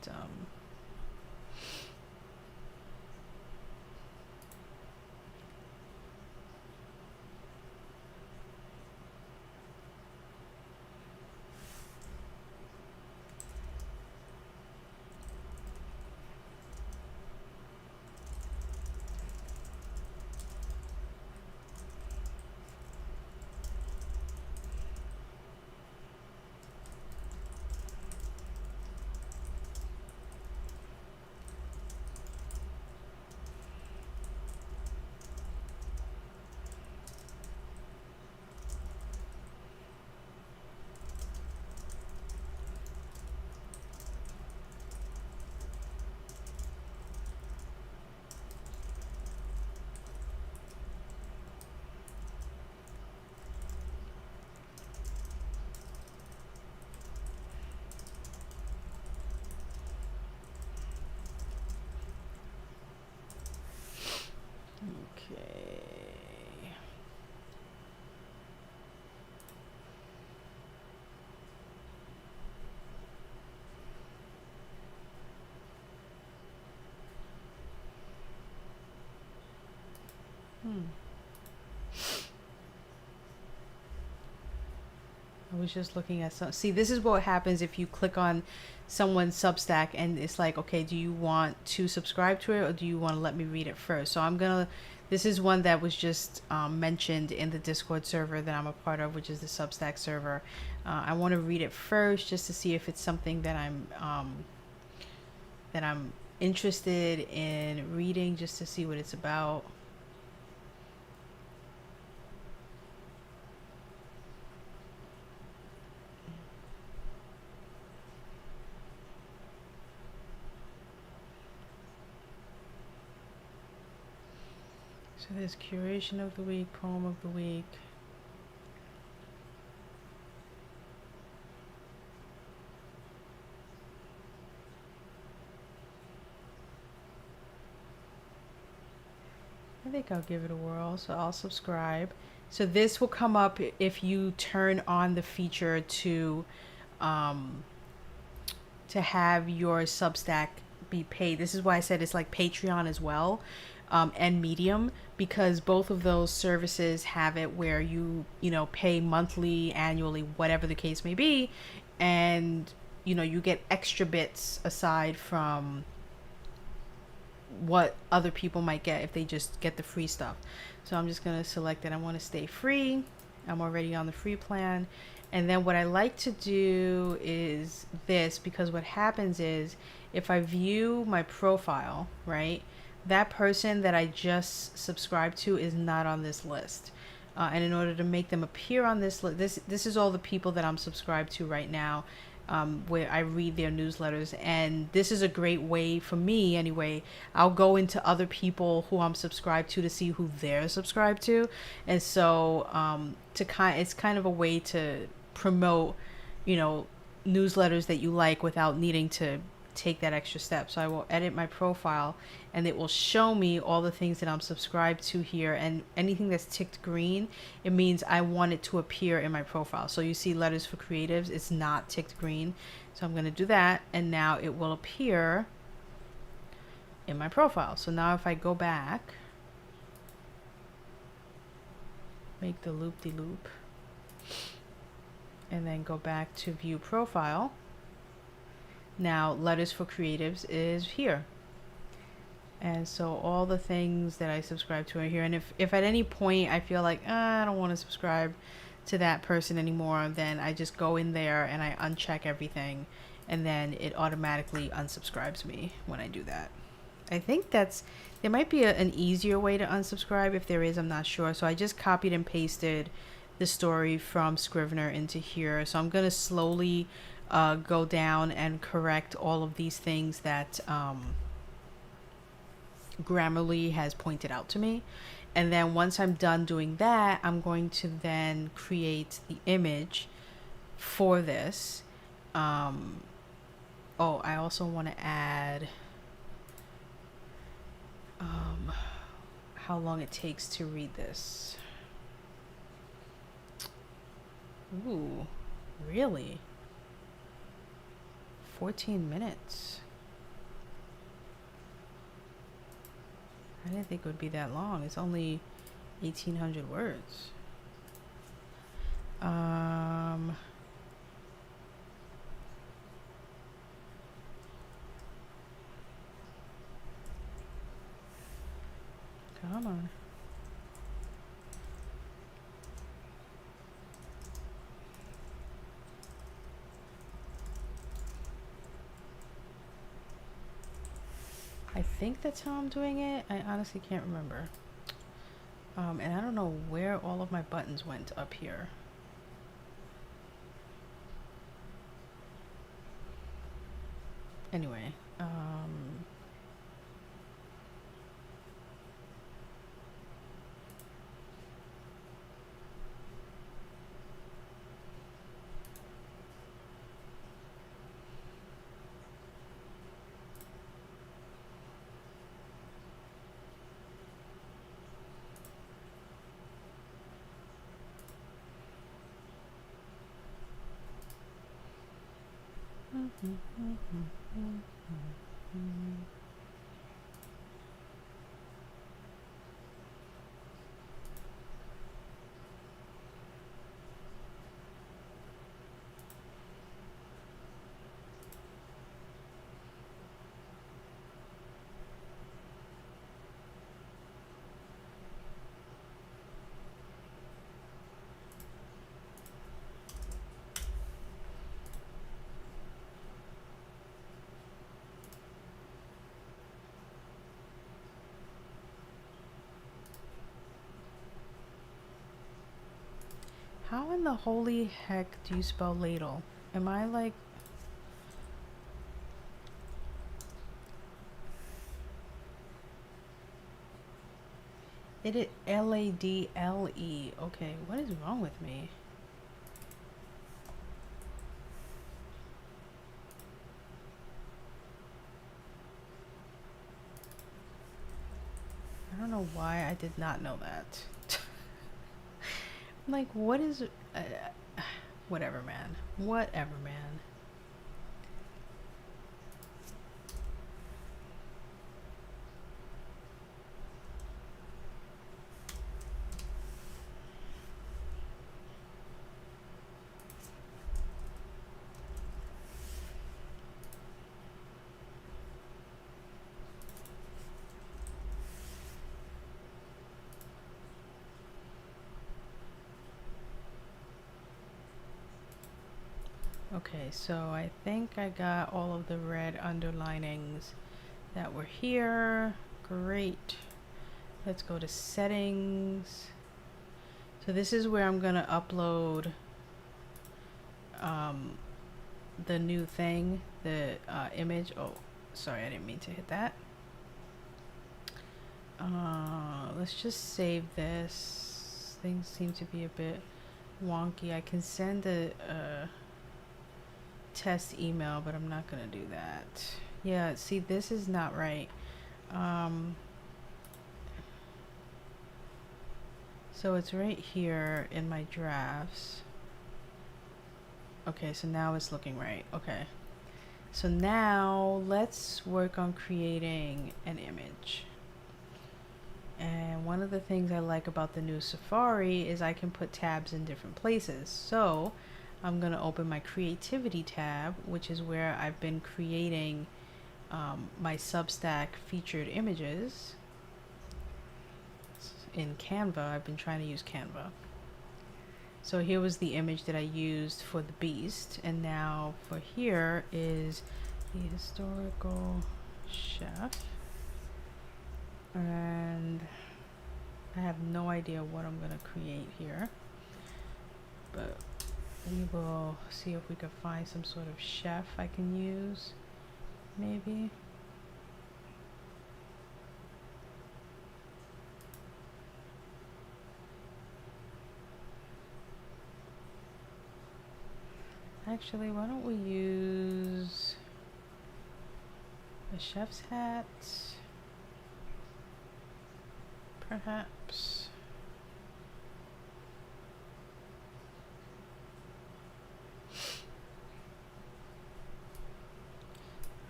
okay. I was just looking at some. See, this is what happens if you click on someone's Substack and it's like, okay, do you want to subscribe to it or do you want to let me read it first? So I'm gonna. This is one that was just mentioned in the Discord server that I'm a part of, which is the Substack server. I want to read it first just to see if it's something that I'm interested in reading, just to see what it's about. So there's curation of the week, poem of the week. I think I'll give it a whirl, so I'll subscribe. So this will come up if you turn on the feature to have your Substack be paid. This is why I said it's like Patreon as well, and Medium, because both of those services have it where you pay monthly, annually, whatever the case may be, and you get extra bits aside from what other people might get if they just get the free stuff. So I'm just going to select that I want to stay free. I'm already on the free plan. And then what I like to do is this, because what happens is if I view my profile, right, that person that I just subscribed to is not on this list. And in order to make them appear on this list, this is all the people that I'm subscribed to right now. where I read their newsletters. And this is a great way for me, anyway. I'll go into other people who I'm subscribed to see who they're subscribed to. And so it's kind of a way to promote, you know, newsletters that you like without needing to take that extra step. So I will edit my profile and it will show me all the things that I'm subscribed to here, and anything that's ticked green, it means I want it to appear in my profile. So you see Letters for Creatives, it's not ticked green. So I'm going to do that, and now it will appear in my profile. So now if I go back, make the loop-de-loop, and then go back to view profile, now Letters for Creatives is here. And so all the things that I subscribe to are here. And if at any point I feel like I don't want to subscribe to that person anymore, then I just go in there and I uncheck everything, and then it automatically unsubscribes me when I do that. I think there might be an easier way to unsubscribe. If there is, I'm not sure. So I just copied and pasted the story from Scrivener into here. So I'm going to slowly go down and correct all of these things that Grammarly has pointed out to me. And then once I'm done doing that, I'm going to then create the image for this. Oh, I also want to add how long it takes to read this. Ooh, really? 14 minutes. I didn't think it would be that long. It's only 1,800 words. Come on. I think that's how I'm doing it. I honestly can't remember. And I don't know where all of my buttons went up here. Anyway, how in the holy heck do you spell ladle? Am I like... It is Ladle. Okay, what is wrong with me? I don't know why I did not know that. Like, what is... whatever, man. Whatever, man. Okay, so I think I got all of the red underlinings that were here. Great. Let's go to settings. So this is where I'm gonna upload the new thing, the image. Oh, sorry, I didn't mean to hit that. Let's just save this. Things seem to be a bit wonky. I can send a test email, but I'm not gonna do that. Yeah, see, this is not right. So it's right here in my drafts. Okay, so now it's looking right. Okay. So now let's work on creating an image. And one of the things I like about the new Safari is I can put tabs in different places. So I'm going to open my creativity tab, which is where I've been creating my Substack featured images. In Canva, I've been trying to use Canva. So here was the image that I used for the beast, and now for here is the historical chef, and I have no idea what I'm gonna create here, but we will see if we can find some sort of chef I can use, maybe. Actually, why don't we use a chef's hat, perhaps?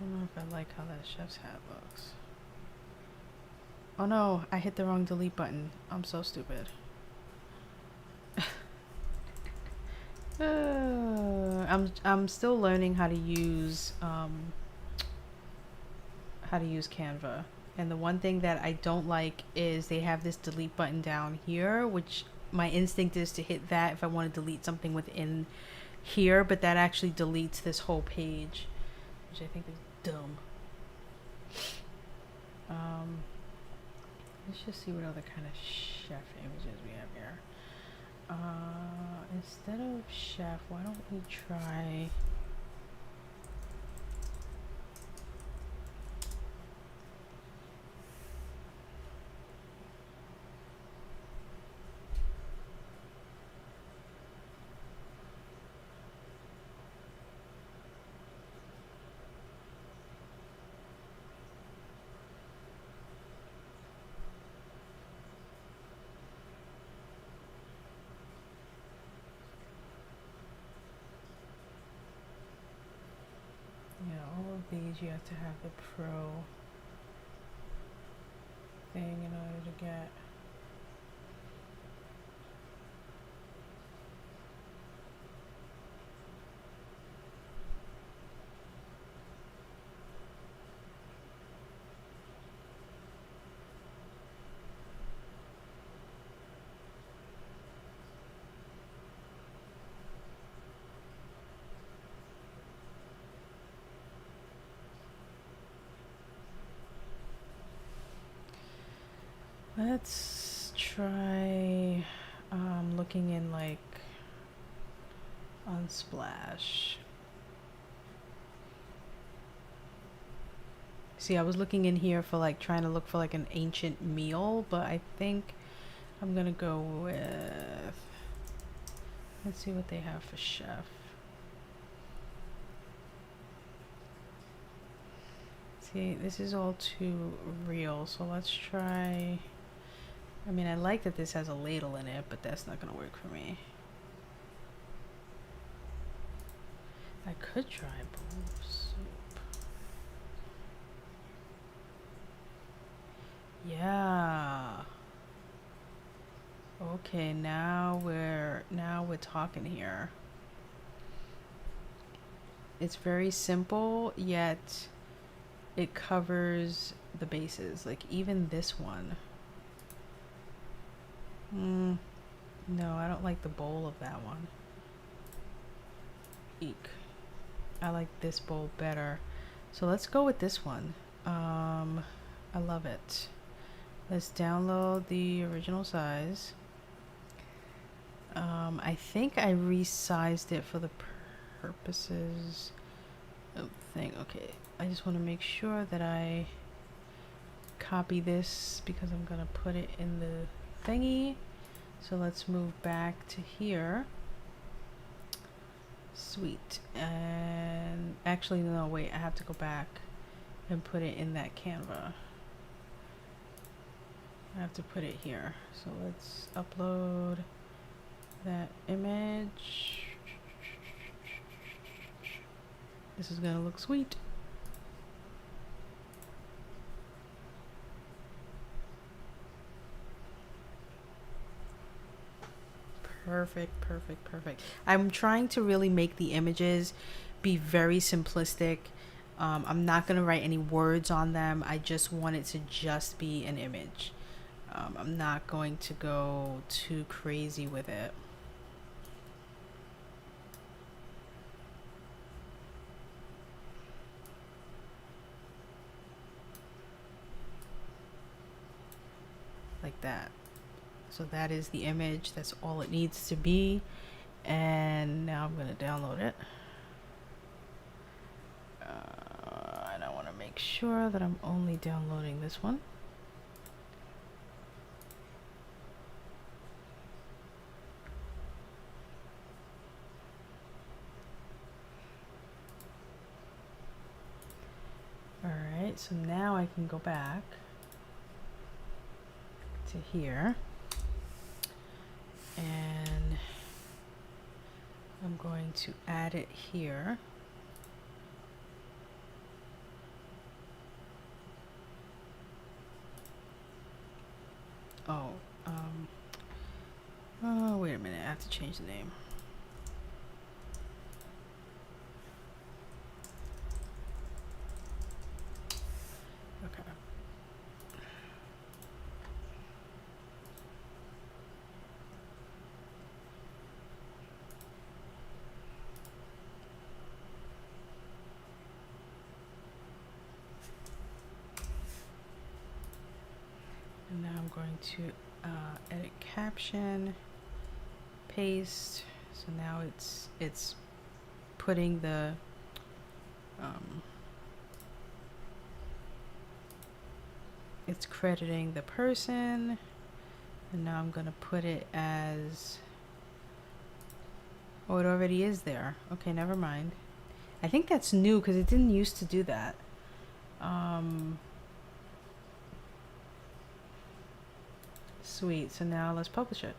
I don't know if I like how that chef's hat looks. Oh no, I hit the wrong delete button. I'm so stupid. I'm still learning how to use Canva, and the one thing that I don't like is they have this delete button down here, which my instinct is to hit that if I want to delete something within here, but that actually deletes this whole page, which I think is dumb. Let's just see what other kind of chef images we have here. Instead of chef, why don't we try all of these you have to have the pro thing in order to get. Let's try looking in like Unsplash. See, I was looking in here for like trying to look for like an ancient meal, but I think I'm gonna go with, let's see what they have for chef. See, this is all too real, so let's try. I mean, I like that this has a ladle in it, but that's not gonna work for me. I could try bowl of soup. Yeah. Okay, now we're talking here. It's very simple, yet it covers the bases. Like even this one. No, I don't like the bowl of that one. Eek. I like this bowl better. So let's go with this one. I love it. Let's download the original size. I think I resized it for the purposes. thing. Okay, I just want to make sure that I copy this because I'm gonna put it in the thingy. So let's move back to here. Sweet. And actually, no, wait, I have to go back and put it in that Canva. I have to put it here. So let's upload that image. This is gonna look sweet. Perfect, perfect, perfect. I'm trying to really make the images be very simplistic. I'm not gonna write any words on them. I just want it to just be an image. I'm not going to go too crazy with it. Like that. So that is the image. That's all it needs to be. And now I'm going to download it. And I want to make sure that I'm only downloading this one. Alright, so now I can go back to here. And I'm going to add it here. Oh, oh, wait a minute, I have to change the name. Okay. And now I'm going to edit caption, paste. So now it's putting the it's crediting the person, and now I'm gonna put it as, oh, it already is there. Okay, never mind. I think that's new because it didn't used to do that. Sweet. So now let's publish it.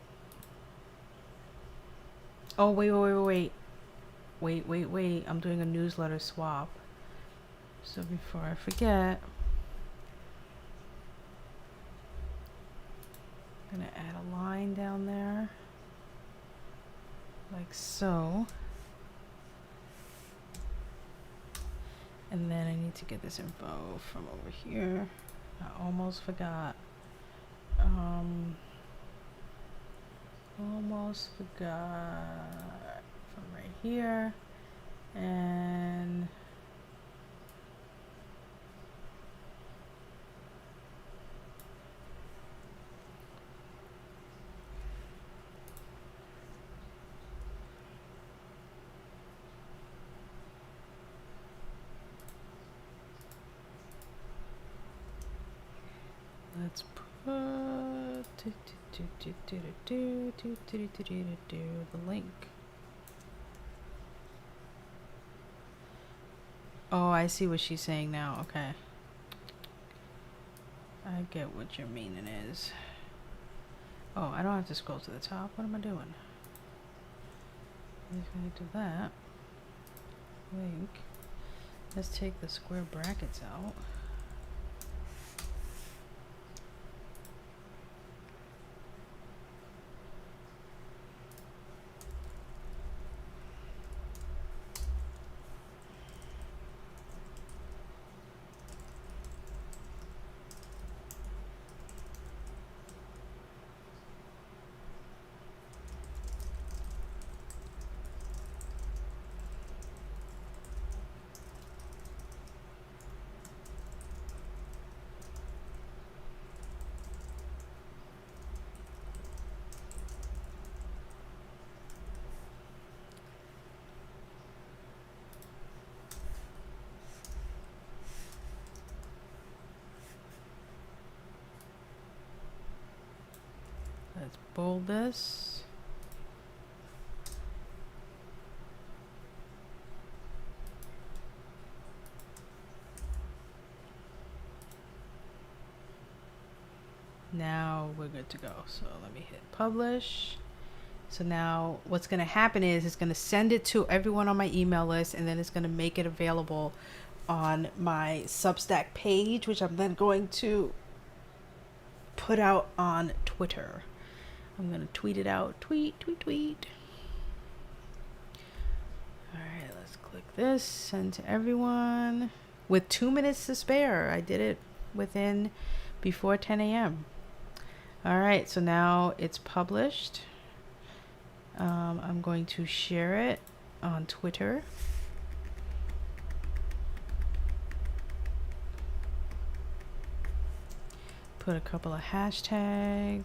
Oh, wait. I'm doing a newsletter swap. So before I forget, I'm gonna add a line down there, like so. And then I need to get this info from over here. I almost forgot. Almost forgot from right here. And let's put the link. Oh, I see what she's saying now. Okay. I get what your meaning is. Oh, I don't have to scroll to the top. What am I doing? I'm just gonna do that. Link. Let's take the square brackets out. let's bold this. Now we're good to go. So let me hit publish. So now what's going to happen is it's going to send it to everyone on my email list, and then it's going to make it available on my Substack page, which I'm then going to put out on Twitter. I'm going to tweet it out. Tweet. All right, let's click this. Send to everyone. With 2 minutes to spare. I did it before 10 a.m. All right, so now it's published. I'm going to share it on Twitter. Put a couple of hashtags.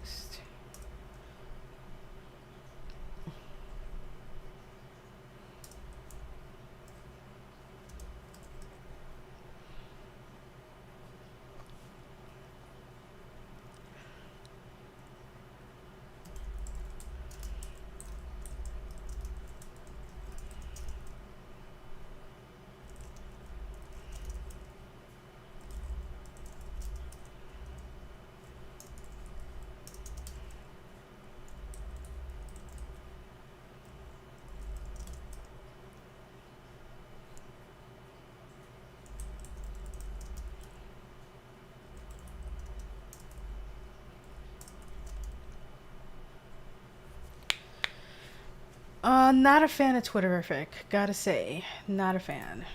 Not a fan of Twitterific, gotta say. Not a fan.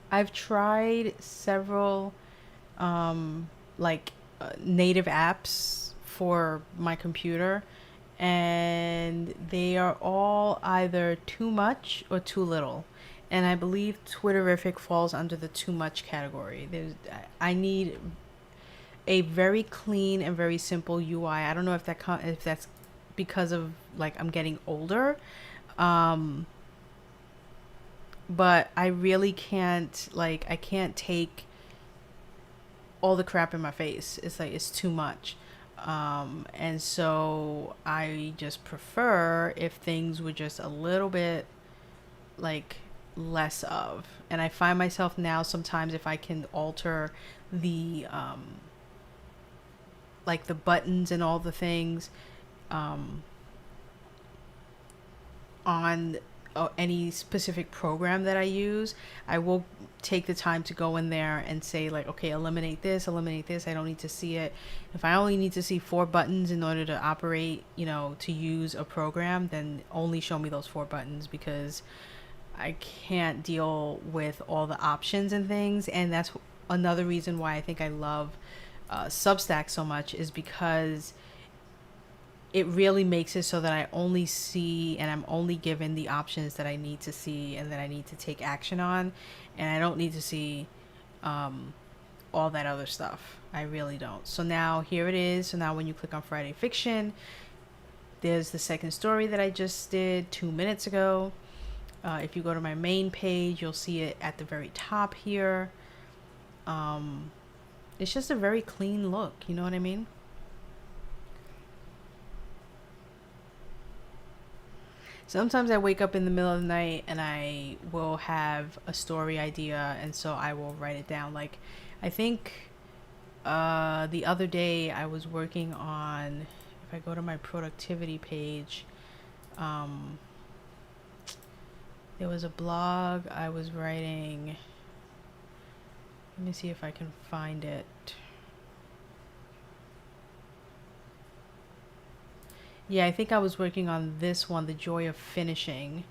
I've tried several native apps for my computer, and they are all either too much or too little. And I believe Twitterific falls under the too much category. I need a very clean and very simple UI. I don't know if that's because of like I'm getting older, but I really can't I can't take all the crap in my face. It's like it's too much, and so I just prefer if things were just a little bit like less of. And I find myself now sometimes if I can alter the the buttons and all the things on any specific program that I use, I will take the time to go in there and say like, okay, eliminate this. I don't need to see it. If I only need to see 4 buttons in order to operate, to use a program, then only show me those 4 buttons, because I can't deal with all the options and things. And that's another reason why I think I love Substack so much, is because it really makes it so that I only see and I'm only given the options that I need to see and that I need to take action on. And I don't need to see all that other stuff. I really don't. So now here it is. So now when you click on Friday Fiction, there's the second story that I just did 2 minutes ago. If you go to my main page, you'll see it at the very top here. It's just a very clean look. You know what I mean? Sometimes I wake up in the middle of the night and I will have a story idea, and so I will write it down. Like, I think the other day I was working on, if I go to my productivity page, there was a blog I was writing. Let me see if I can find it. Yeah, I think I was working on this one, The Joy of Finishing.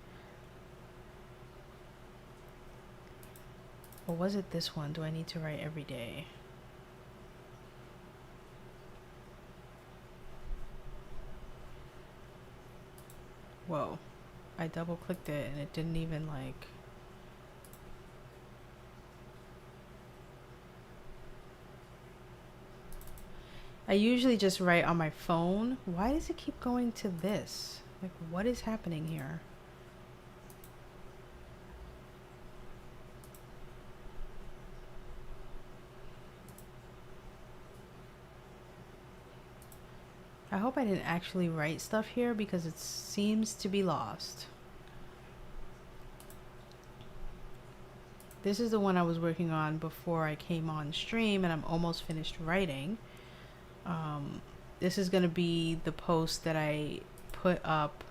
Or was it this one? Do I need to write every day? Whoa. I double clicked it and it didn't even like... I usually just write on my phone. Why does it keep going to this? Like, what is happening here? I hope I didn't actually write stuff here because it seems to be lost. This is the one I was working on before I came on stream, and I'm almost finished writing. This is going to be the post that I put up.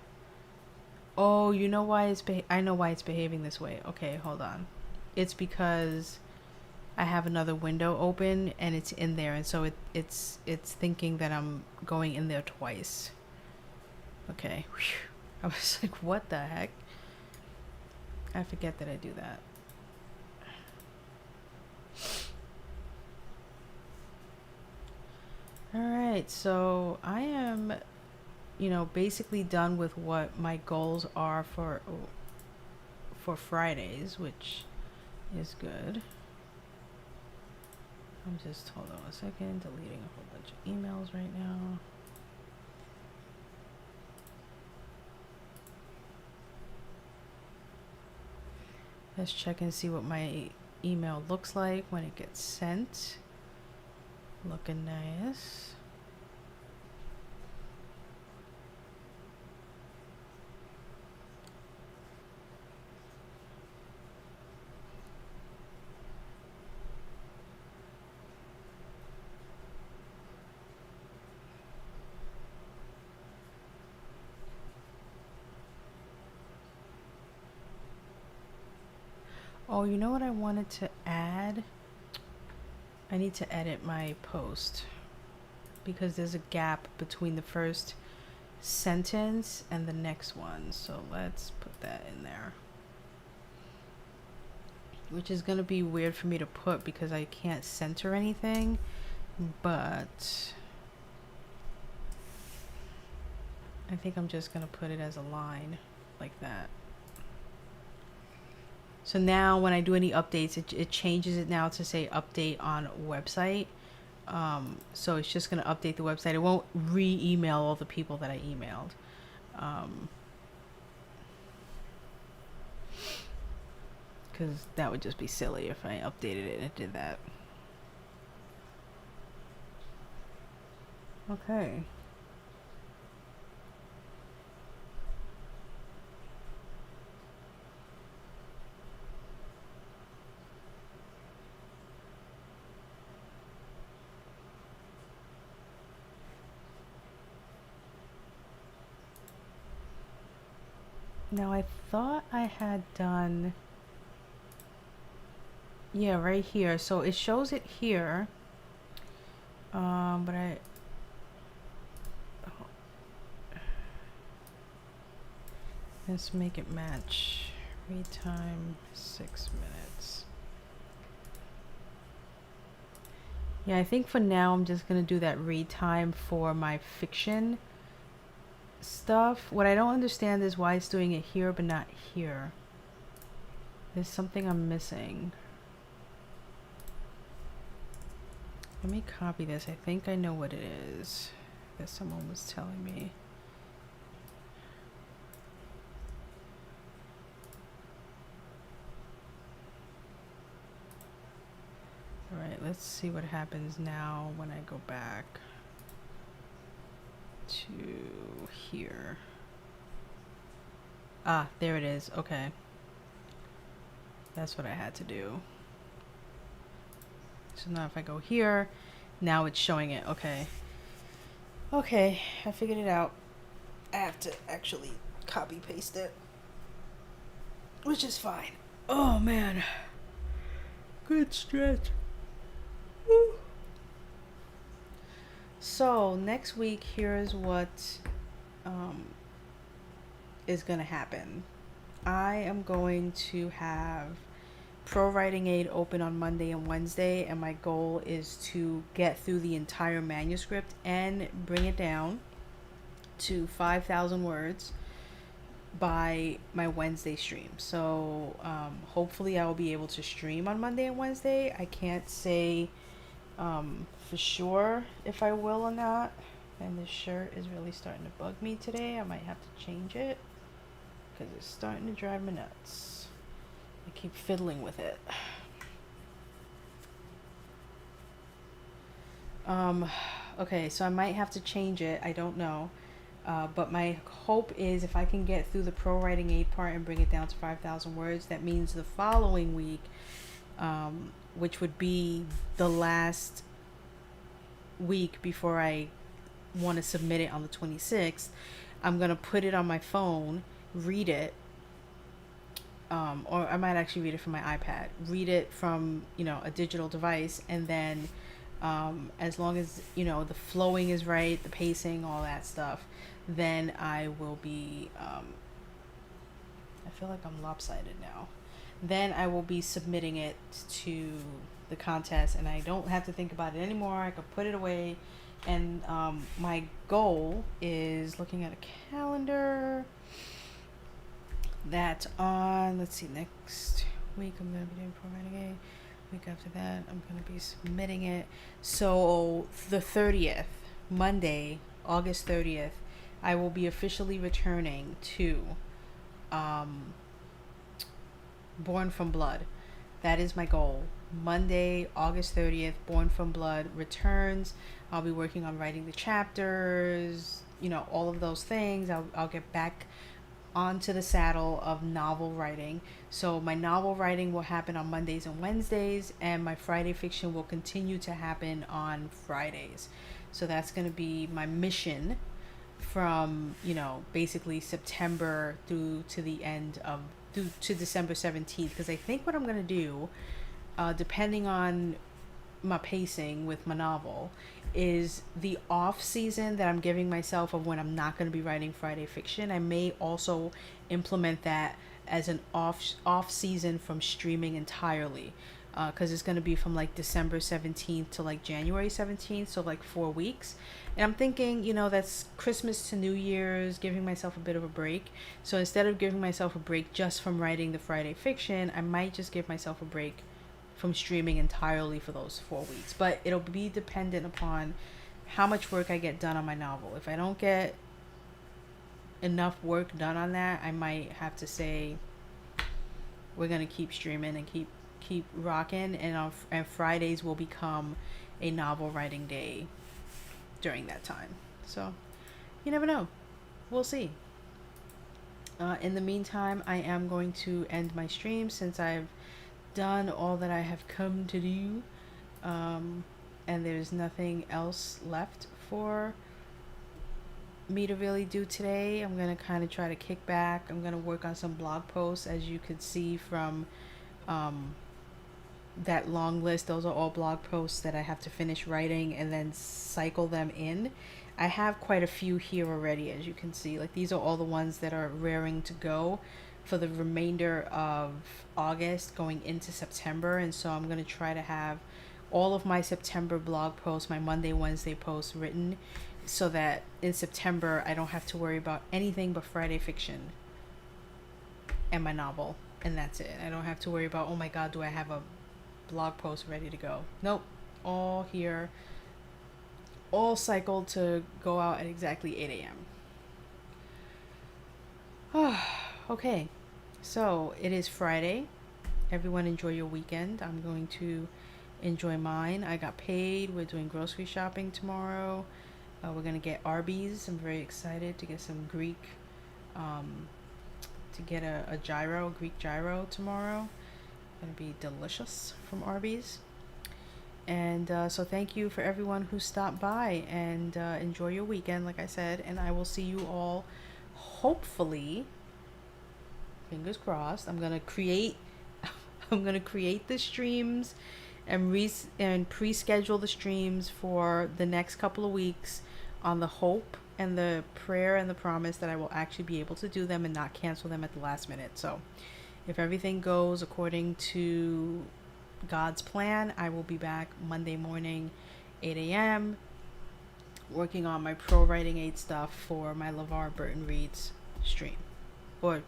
Oh, you know why it's I know why it's behaving this way. Okay, hold on. It's because I have another window open and it's in there, and so it's thinking that I'm going in there twice. Okay. Whew. I was like, what the heck? I forget that I do that. Alright, so I am, basically done with what my goals are for Fridays, which is good. I'm just, hold on a second, deleting a whole bunch of emails right now. Let's check and see what my email looks like when it gets sent. Looking nice. Oh, you know what I wanted to add? I need to edit my post because there's a gap between the first sentence and the next one. So let's put that in there. Which is going to be weird for me to put because I can't center anything. But I think I'm just going to put it as a line like that. So now when I do any updates, it changes it now to say update on website. So it's just going to update the website. It won't re-email all the people that I emailed. Because that would just be silly if I updated it and it did that. Okay. Now I thought I had done, yeah, right here. So it shows it here. But let's make it match. Read time 6 minutes. Yeah, I think for now I'm just gonna do that read time for my fiction stuff. What I don't understand is why it's doing it here but not here. There's something I'm missing. Let me copy this. I think I know what it is that someone was telling me. Alright, let's see what happens now when I go back to here. Ah, there it is. Okay. That's what I had to do. So now if I go here, now it's showing it. Okay. Okay, I figured it out. I have to actually copy paste it, which is fine. Oh man. Good stretch. Woo. So next week, here's what is gonna happen. I am going to have Pro Writing Aid open on Monday and Wednesday, and my goal is to get through the entire manuscript and bring it down to 5,000 words by my Wednesday stream. So hopefully I will be able to stream on Monday and Wednesday. I can't say for sure if I will or not. And this shirt is really starting to bug me today. I might have to change it because it's starting to drive me nuts. I keep fiddling with it. Okay, so I might have to change it. I don't know. But my hope is if I can get through the pro writing aid part and bring it down to 5,000 words, that means the following week, which would be the last week before I want to submit it on the 26th, I'm going to put it on my phone, read it, or I might actually read it from my iPad, read it from, a digital device, and then as long as, the flowing is right, the pacing, all that stuff, then I will be, I feel like I'm lopsided now. Then I will be submitting it to the contest, and I don't have to think about it anymore. I can put it away. And my goal is, looking at a calendar, that on, let's see, next week I'm going to be doing programming A. Week after that, I'm going to be submitting it. So the 30th, Monday, August 30th, I will be officially returning to Born from Blood. That is my goal. Monday, August 30th, Born from Blood returns. I'll be working on writing the chapters, all of those things. I'll get back onto the saddle of novel writing. So my novel writing will happen on Mondays and Wednesdays, and my Friday fiction will continue to happen on Fridays. So that's going to be my mission from, basically September through to the end of, through to December 17th. Because I think what I'm going to do, depending on my pacing with my novel, is the off season that I'm giving myself of when I'm not going to be writing Friday fiction. I may also implement that as an off season from streaming entirely, because it's going to be from like December 17th to like January 17th, so like 4 weeks. And I'm thinking, that's Christmas to New Year's, giving myself a bit of a break. So instead of giving myself a break just from writing the Friday fiction, I might just give myself a break from streaming entirely for those 4 weeks. But it'll be dependent upon how much work I get done on my novel. If I don't get enough work done on that, I might have to say we're gonna keep streaming and keep rocking, and Fridays will become a novel writing day during that time. So you never know. We'll see. In the meantime, I am going to end my stream since I've done all that I have come to do, and there's nothing else left for me to really do today. I'm gonna kind of try to kick back. I'm gonna work on some blog posts, as you could see from that long list. Those are all blog posts that I have to finish writing and then cycle them in. I have quite a few here already, as you can see. Like, these are all the ones that are raring to go for the remainder of August going into September. And so I'm going to try to have all of my September blog posts, my Monday, Wednesday posts written, so that in September I don't have to worry about anything but Friday fiction and my novel, and that's it. I don't have to worry about, oh my god, do I have a blog post ready to go? Nope. All here, all cycled to go out at exactly 8 a.m. Okay, so it is Friday. Everyone enjoy your weekend. I'm going to enjoy mine. I got paid. We're doing grocery shopping tomorrow. We're going to get Arby's. I'm very excited to get some Greek, to get a Greek gyro tomorrow. Going to be delicious from Arby's. And so thank you for everyone who stopped by, and enjoy your weekend, like I said, and I will see you all, hopefully, fingers crossed. I'm gonna create the streams and pre-schedule the streams for the next couple of weeks, on the hope and the prayer and the promise that I will actually be able to do them and not cancel them at the last minute. So if everything goes according to God's plan, I will be back Monday morning, 8 a.m., working on my pro writing aid stuff for my LeVar Burton Reads stream, or